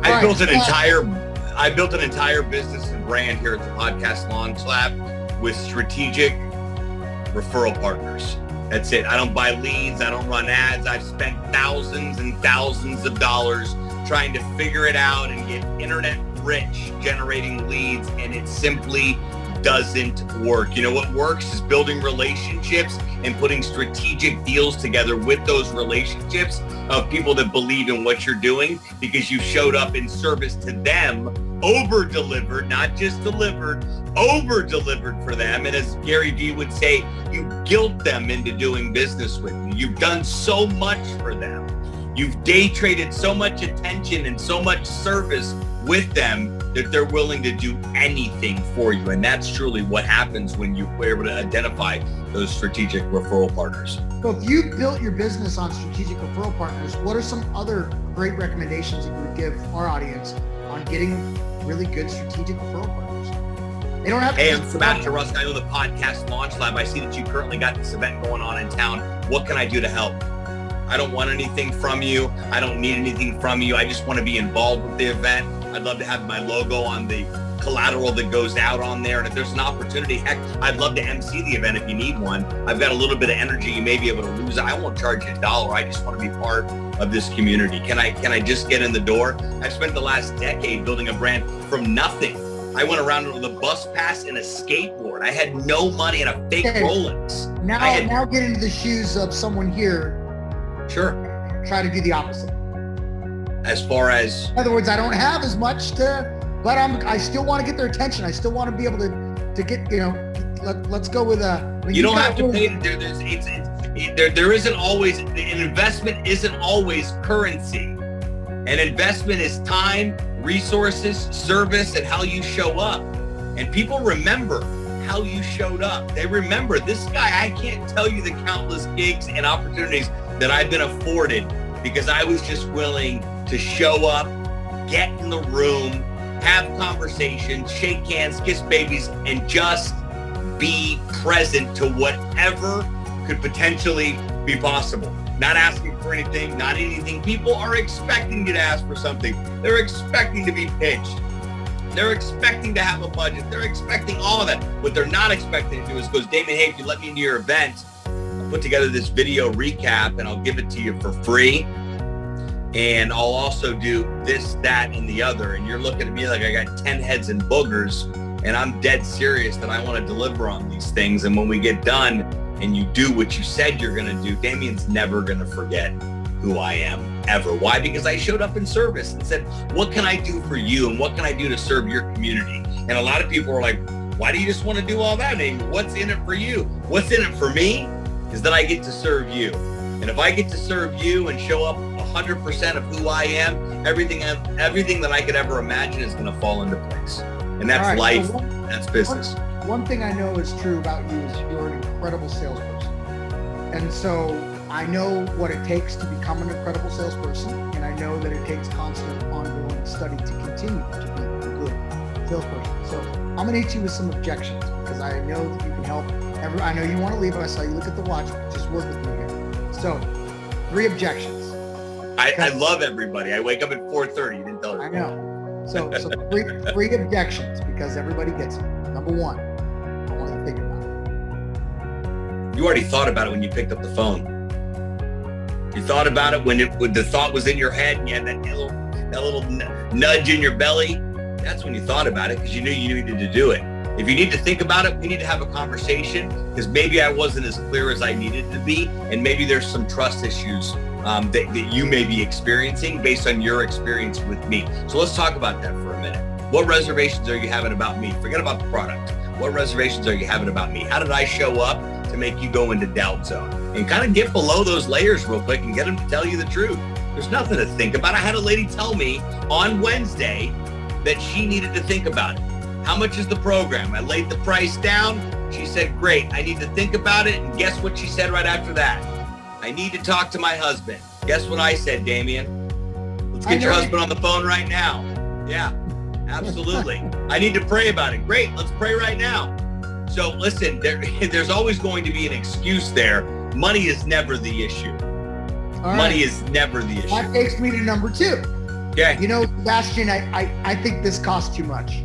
I built an entire business and brand here at the Podcast Launch Lab with strategic referral partners. That's it. I don't buy leads. I don't run ads. I've spent thousands and thousands of dollars trying to figure it out and get internet rich generating leads, and it simply doesn't work. You know what works is building relationships and putting strategic deals together with those relationships of people that believe in what you're doing, because you showed up in service to them, over-delivered, not just delivered, over-delivered for them. And as Gary Vee would say, you guilt them into doing business with you. You've done so much for them. You've day traded so much attention and so much service with them that they're willing to do anything for you. And that's truly what happens when you're able to identify those strategic referral partners. So if you built your business on strategic referral partners, what are some other great recommendations that you would give our audience on getting really good strategic referral partners? They don't have to. Hey, I'm Sebastian Rusk. I own the Podcast Launch Lab. I see that you currently got this event going on in town. What can I do to help? I don't want anything from you. I don't need anything from you. I just want to be involved with the event. I'd love to have my logo on the collateral that goes out on there. And if there's an opportunity, heck, I'd love to MC the event if you need one. I've got a little bit of energy. You may be able to lose it. I won't charge you $1. I just want to be part of this community. Can I just get in the door? I've spent the last decade building a brand from nothing. I went around with a bus pass and a skateboard. I had no money and a fake Rolex. Now get into the shoes of someone here. Sure. Try to do the opposite. As far as? In other words, I don't have as much but I still want to get their attention. I still want to be able to get, let's go with a. You don't have to pay to do this. There isn't always, an investment isn't always currency. An investment is time, resources, service, and how you show up. And people remember how you showed up. They remember this guy. I can't tell you the countless gigs and opportunities that I've been afforded because I was just willing to show up, get in the room, have conversations, shake hands, kiss babies, and just be present to whatever could potentially be possible. Not asking for anything, not anything. People are expecting you to ask for something. They're expecting to be pitched. They're expecting to have a budget. They're expecting all of that. What they're not expecting to do is goes, Damien, hey, if you let me into your event, I'll put together this video recap and I'll give it to you for free. And I'll also do this, that, and the other. And you're looking at me like I got 10 heads and boogers, and I'm dead serious that I want to deliver on these things. And when we get done and you do what you said you're going to do, Damien's never going to forget who I am, ever. Why? Because I showed up in service and said, what can I do for you? And what can I do to serve your community? And a lot of people are like, why do you just want to do all that, Damien? What's in it for you? What's in it for me is that I get to serve you. And if I get to serve you and show up 100% of who I am, everything that I could ever imagine is going to fall into place. And that's right, life. So that's business. One thing I know is true about you is you're an incredible salesperson. And so I know what it takes to become an incredible salesperson. And I know that it takes constant ongoing study to continue to be a good salesperson. So I'm going to hit you with some objections because I know that you can help. I know you want to leave. I saw you look at the watch. Just work with me here. So 3 objections. I love everybody. I wake up at 4:30. You didn't tell her. I know. So 3 objections because everybody gets it. Number 1, I want you to think about it. You already thought about it when you picked up the phone. You thought about it when the thought was in your head and you had that little nudge in your belly. That's when you thought about it because you knew you needed to do it. If you need to think about it, we need to have a conversation because maybe I wasn't as clear as I needed to be, and maybe there's some trust issues that you may be experiencing based on your experience with me. So let's talk about that for a minute. What reservations are you having about me? Forget about the product. What reservations are you having about me? How did I show up to make you go into doubt zone? And kind of get below those layers real quick and get them to tell you the truth. There's nothing to think about. I had a lady tell me on Wednesday that she needed to think about it. How much is the program? I laid the price down. She said, great, I need to think about it. And guess what she said right after that? I need to talk to my husband. Guess what I said, Damien? Let's get your husband on the phone right now. Yeah, absolutely. I need to pray about it. Great, let's pray right now. So listen, there's always going to be an excuse there. Money is never the issue. Money is never the issue. That takes me to number 2. Okay. You know, Sebastian, I think this costs too much.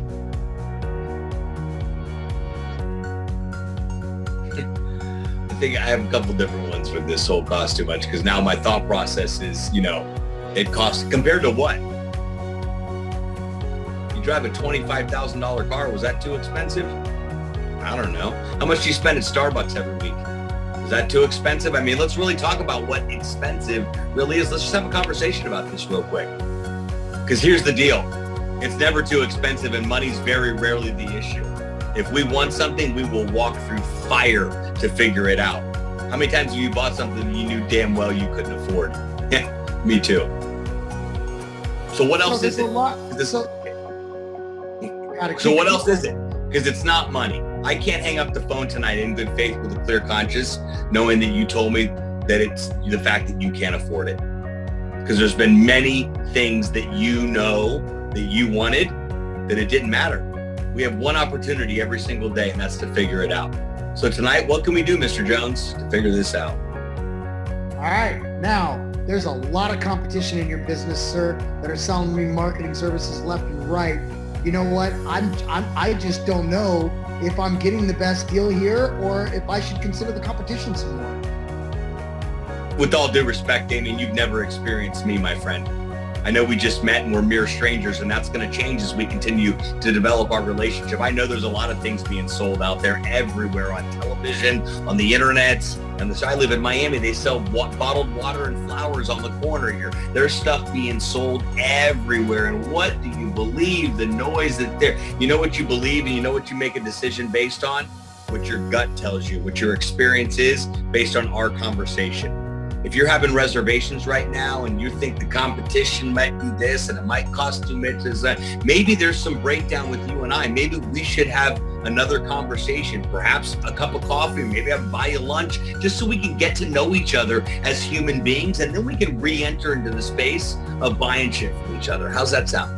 I think I have a couple different ones with this whole cost too much, because now my thought process is, it costs compared to what? You drive a $25,000 car. Was that too expensive? I don't know. How much do you spend at Starbucks every week? Is that too expensive? I mean, let's really talk about what expensive really is. Let's just have a conversation about this real quick. Because here's the deal. It's never too expensive, and money's very rarely the issue. If we want something, we will walk through fire to figure it out. How many times have you bought something you knew damn well you couldn't afford? Me too. So what else is it? So what else is it? Because it's not money. I can't hang up the phone tonight in good faith with a clear conscience, knowing that you told me that it's the fact that you can't afford it. Because there's been many things that you know that you wanted that it didn't matter. We have one opportunity every single day, and that's to figure it out. So tonight, what can we do, Mr. Jones, to figure this out? All right. Now, there's a lot of competition in your business, sir, that are selling me marketing services left and right. You know what? I just don't know if I'm getting the best deal here or if I should consider the competition some more. With all due respect, Damien, you've never experienced me, my friend. I know we just met and we're mere strangers, and that's going to change as we continue to develop our relationship. I know there's a lot of things being sold out there everywhere, on television, on the internet. And I live in Miami. They sell bottled water and flowers on the corner here. There's stuff being sold everywhere. And what do you believe? The noise that there, you know what you believe, and you know what you make a decision based on? What your gut tells you, what your experience is based on our conversation. If you're having reservations right now and you think the competition might be this and it might cost too much, maybe there's some breakdown with you and I. Maybe we should have another conversation, perhaps a cup of coffee, maybe I'll buy you lunch, just so we can get to know each other as human beings, and then we can re-enter into the space of buying shit from each other. How's that sound?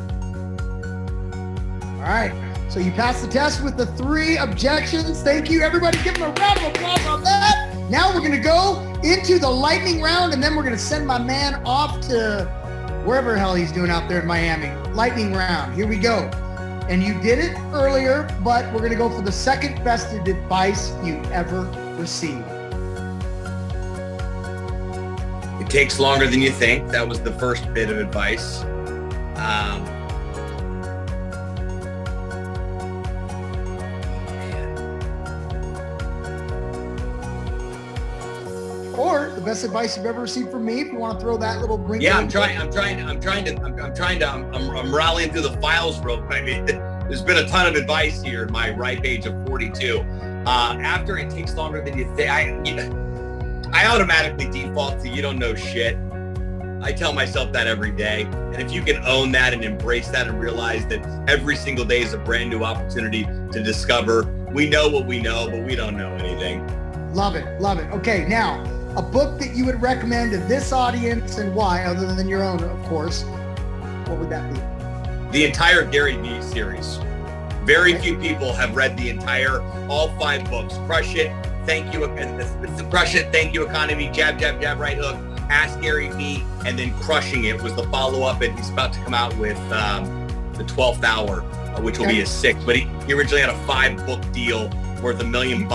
All right. So you passed the test with the 3 objections. Thank you, everybody. Give them a round of applause on that. Now we're going to go into the lightning round, and then we're going to send my man off to wherever the hell he's doing out there in Miami. Lightning round. Here we go. And you did it earlier, but we're going to go for the second best advice you ever received. It takes longer than you think. That was the first bit of advice. Or the best advice you've ever received from me, if you want to throw that little bring. Yeah, I'm rallying through the files real quick. I mean, there's been a ton of advice here at my ripe age of 42. After it takes longer than you think, I automatically default to you don't know shit. I tell myself that every day. And if you can own that and embrace that and realize that every single day is a brand new opportunity to discover. We know what we know, but we don't know anything. Love it. Love it. Okay. Now, a book that you would recommend to this audience, and why, other than your own, of course, what would that be? The entire Gary Vee series. Very few people have read the entire, all 5 books. Crush It, Thank You, Crush It, Thank You Economy, Jab, Jab, Jab, Right Hook, Ask Gary Vee, and then Crushing It was the follow-up, and he's about to come out with the 12th Hour, which will be his 6th. But he originally had a 5-book deal worth $1 million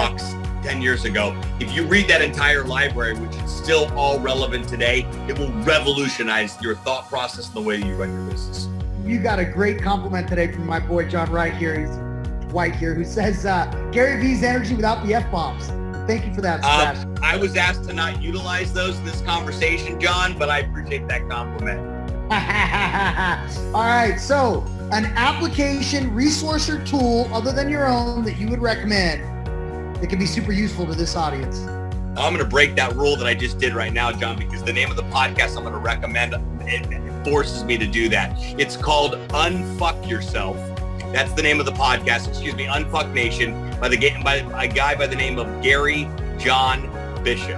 10 years ago. If you read that entire library, which is still all relevant today, it will revolutionize your thought process and the way you run your business. You got a great compliment today from my boy John Wright here. He's White here, who says Gary Vee's energy without the F-bombs. Thank you for that, Sebastian. I was asked to not utilize those in this conversation, John, but I appreciate that compliment. All right, so an application, resource, or tool other than your own that you would recommend that can be super useful to this audience. I'm going to break that rule that I just did right now, John, because the name of the podcast I'm going to recommend, it forces me to do that. It's called Unfuck Yourself. That's the name of the podcast. Unfuck Nation, by a guy by the name of Gary John Bishop.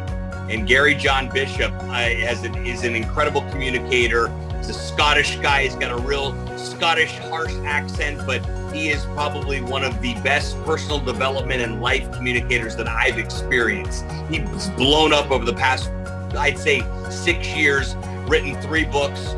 And Gary John Bishop is an incredible communicator. He's a Scottish guy. He's got a real Scottish harsh accent, but he is probably one of the best personal development and life communicators that I've experienced. He's blown up over the past, I'd say, 6 years, written 3 books,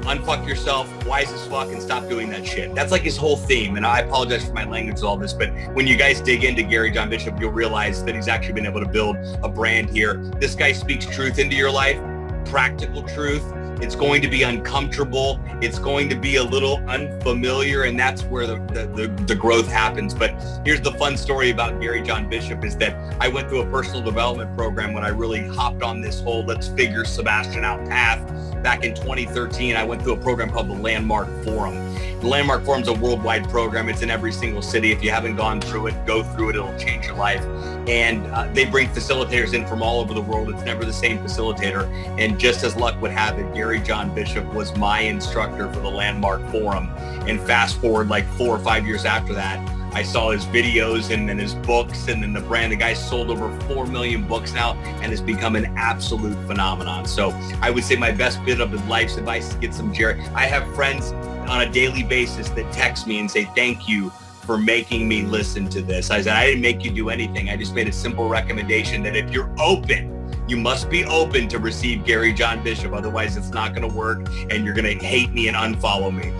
Unfuck Yourself, Wise as Fuck, and Stop Doing That Shit. That's like his whole theme. And I apologize for my language and all this, but when you guys dig into Gary John Bishop, you'll realize that he's actually been able to build a brand here. This guy speaks truth into your life, practical truth. It's going to be uncomfortable. It's going to be a little unfamiliar, and that's where the growth happens. But here's the fun story about Gary John Bishop is that I went through a personal development program when I really hopped on this whole let's figure Sebastian out path. Back in 2013, I went through a program called the Landmark Forum. The Landmark Forum is a worldwide program. It's in every single city. If you haven't gone through it, go through it. It'll change your life. And they bring facilitators in from all over the world. It's never the same facilitator. And just as luck would have it, Gary John Bishop was my instructor for the Landmark Forum. And fast forward like 4 or 5 years after that, I saw his videos and then his books and then the brand. The guy sold over 4 million books now and has become an absolute phenomenon. So I would say my best bit of his life's advice is get some Jerry. I have friends on a daily basis that text me and say, thank you for making me listen to this. I said, I didn't make you do anything. I just made a simple recommendation that if you're open, you must be open to receive Gary John Bishop. Otherwise, it's not going to work and you're going to hate me and unfollow me.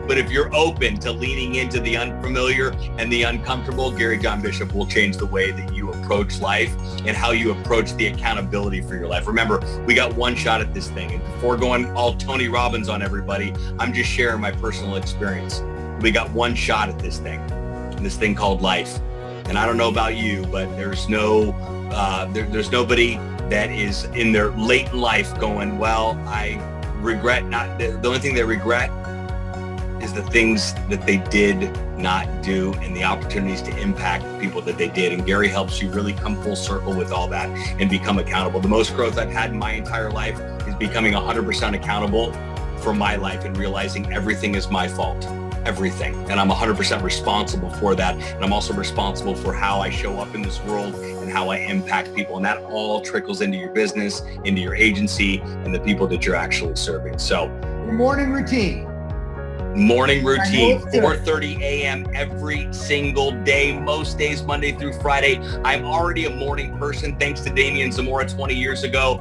But if you're open to leaning into the unfamiliar and the uncomfortable, Gary John Bishop will change the way that you approach life and how you approach the accountability for your life. Remember, we got one shot at this thing. And before going all Tony Robbins on everybody, I'm just sharing my personal experience. We got one shot at this thing called life. And I don't know about you, but there's there's nobody that is in their late life going, well, I regret not, the only thing they regret is the things that they did not do and the opportunities to impact the people that they did. And Gary helps you really come full circle with all that and become accountable. The most growth I've had in my entire life is becoming 100% accountable for my life and realizing everything is my fault. Everything. And I'm 100% responsible for that. And I'm also responsible for how I show up in this world and how I impact people. And that all trickles into your business, into your agency, and the people that you're actually serving. So your morning routine, 4:30 a.m. every single day, most days, Monday through Friday. I'm already a morning person, thanks to Damien Zamora 20 years ago.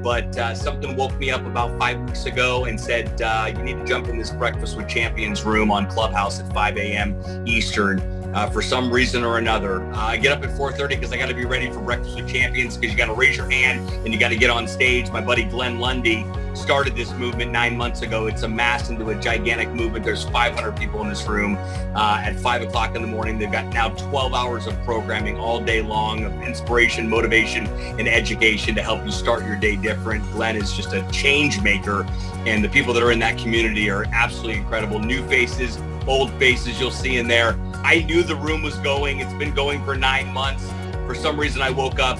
But something woke me up about 5 weeks ago and said, you need to jump in this Breakfast with Champions room on Clubhouse at 5 a.m. Eastern. For some reason or another. I get up at 4:30 because I got to be ready for Breakfast with Champions because you got to raise your hand and you got to get on stage. My buddy Glenn Lundy started this movement 9 months ago. It's amassed into a gigantic movement. There's 500 people in this room at 5 o'clock in the morning. They've got now 12 hours of programming all day long of inspiration, motivation, and education to help you start your day different. Glenn is just a change maker, and the people that are in that community are absolutely incredible. New faces, old faces you'll see in there. I knew the room was going. It's been going for 9 months. For some reason, I woke up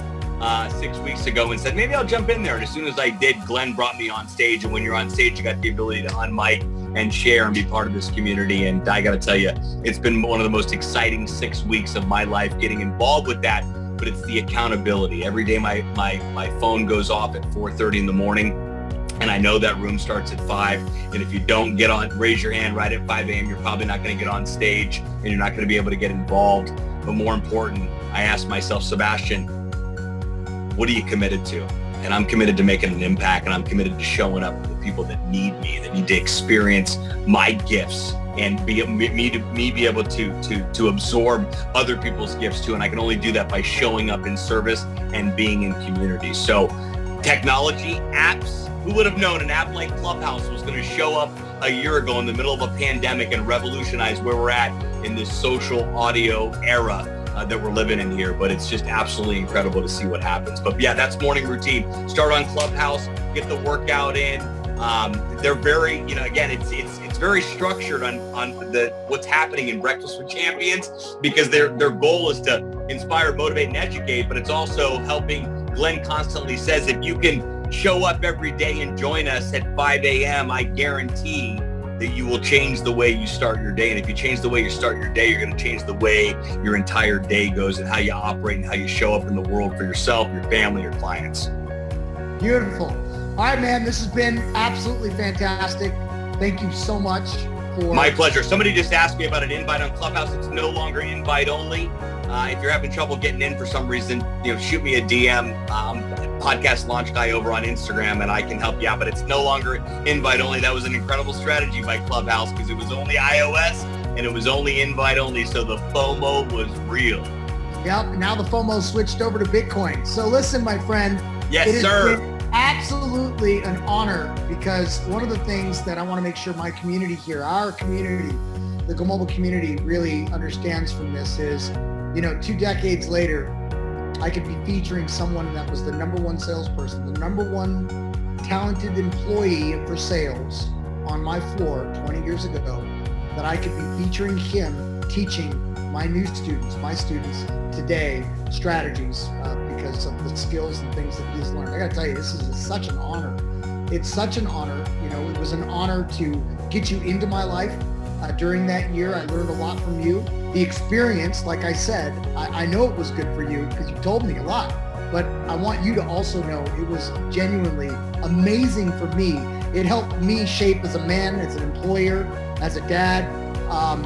6 weeks ago and said, maybe I'll jump in there. And as soon as I did, Glenn brought me on stage. And when you're on stage, you got the ability to unmic and share and be part of this community. And I got to tell you, it's been one of the most exciting 6 weeks of my life getting involved with that. But it's the accountability. Every day my phone goes off at 4:30 in the morning. And I know that room starts at 5. And if you don't get on, raise your hand right at 5 a.m., you're probably not going to get on stage and you're not going to be able to get involved. But more important, I asked myself, Sebastian, what are you committed to? And I'm committed to making an impact, and I'm committed to showing up for the people that need me, that need to experience my gifts and be able to absorb other people's gifts too. And I can only do that by showing up in service and being in community. So technology, apps, who would have known an app like Clubhouse was going to show up a year ago in the middle of a pandemic and revolutionize where we're at in this social audio era that we're living in here. But it's just absolutely incredible to see what happens. But yeah, that's morning routine. Start on Clubhouse, get the workout in. They're very, again, it's very structured on what's happening in Breakfast with Champions, because their goal is to inspire, motivate, and educate. But it's also helping. Glenn constantly says, if you can show up every day and join us at 5 a.m., I guarantee that you will change the way you start your day. And if you change the way you start your day, you're going to change the way your entire day goes and how you operate and how you show up in the world for yourself, your family, your clients. Beautiful. All right, man, this has been absolutely fantastic. Thank you so much. My pleasure. Somebody just asked me about an invite on Clubhouse. It's no longer invite only. If you're having trouble getting in for some reason, shoot me a DM. Podcast Launch Guy over on Instagram, and I can help you out. But it's no longer invite only. That was an incredible strategy by Clubhouse because it was only iOS and it was only invite only. So the FOMO was real. Yep. Now the FOMO switched over to Bitcoin. So listen, my friend. Yes, sir. Absolutely an honor, because one of the things that I want to make sure my community here, our community, the Go Mobile community really understands from this is, 2 decades later, I could be featuring someone that was the number one salesperson, the number one talented employee for sales on my floor 20 years ago, that I could be featuring him teaching my students today strategies because of the skills and things that he's learned. I got to tell you, this is such an honor. It's such an honor. It was an honor to get you into my life. During that year, I learned a lot from you. The experience, like I said, I know it was good for you because you told me a lot, but I want you to also know it was genuinely amazing for me. It helped me shape as a man, as an employer, as a dad,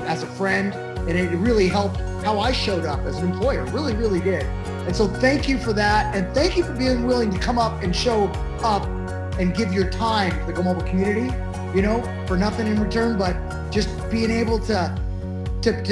as a friend, and it really helped how I showed up as an employer. Really, really did. And so thank you for that. And thank you for being willing to come up and show up and give your time to the Go Mobile community, for nothing in return, but just being able to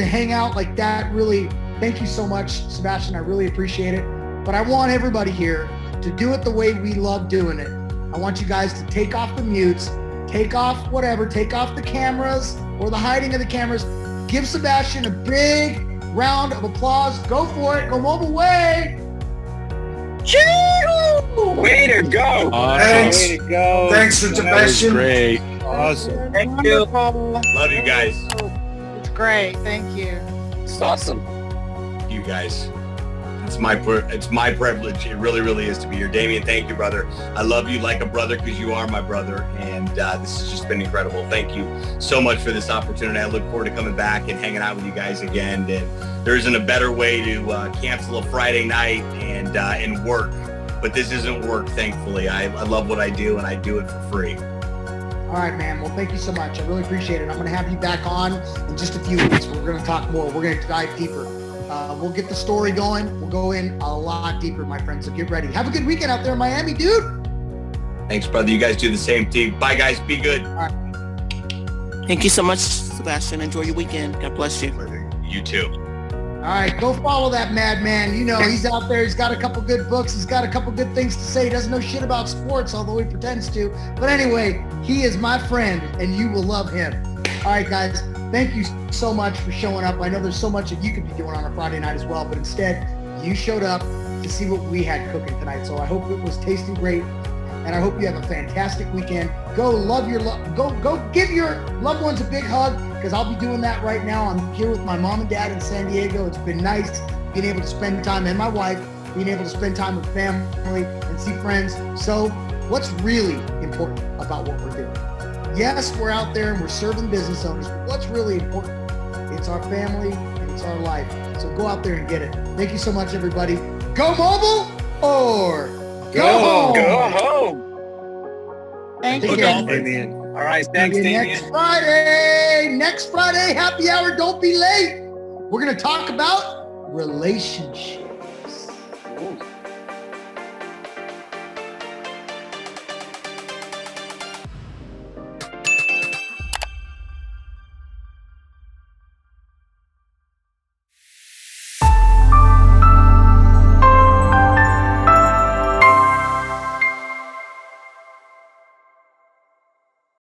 hang out like that. Really, thank you so much, Sebastian. I really appreciate it. But I want everybody here to do it the way we love doing it. I want you guys to take off the mutes, take off whatever, take off the cameras or the hiding of the cameras. Give Sebastian a big round of applause. Go for it. Go Mobile way. Choo! Way to go. Awesome. Thanks. Way to go. Thanks, Sebastian. Great. Awesome. Thank you. Love you guys. It's great. Thank you. It's awesome. You guys. It's my privilege. It really, really is to be here. Damien, thank you, brother. I love you like a brother because you are my brother. And this has just been incredible. Thank you so much for this opportunity. I look forward to coming back and hanging out with you guys again. And there isn't a better way to cancel a Friday night and work. But this isn't work, thankfully. I love what I do, and I do it for free. All right, man. Well, thank you so much. I really appreciate it. I'm going to have you back on in just a few weeks. We're going to talk more. We're going to dive deeper. We'll get the story going. We'll go in a lot deeper, my friends. So get ready. Have a good weekend out there in Miami, dude. Thanks, brother. You guys do the same thing. Bye, guys. Be good. All right. Thank you so much, Sebastian. Enjoy your weekend. God bless you. You too. All right, go follow that madman. He's out there. He's got a couple good books. He's got a couple good things to say. He doesn't know shit about sports, although he pretends to. But anyway, he is my friend, and you will love him. All right, guys. Thank you so much for showing up. I know there's so much that you could be doing on a Friday night as well, but instead, you showed up to see what we had cooking tonight. So I hope it was tasting great, and I hope you have a fantastic weekend. Go give your loved ones a big hug, because I'll be doing that right now. I'm here with my mom and dad in San Diego. It's been nice being able to spend time, and my wife, being able to spend time with family and see friends. So what's really important about what we're doing? Yes, we're out there and we're serving business owners, but what's really important? It's our family and it's our life. So go out there and get it. Thank you so much, everybody. Go Mobile or go home. Go home. Thank you. Damien. All right. Thanks, Damien. Next Friday, happy hour. Don't be late. We're going to talk about relationships. Ooh.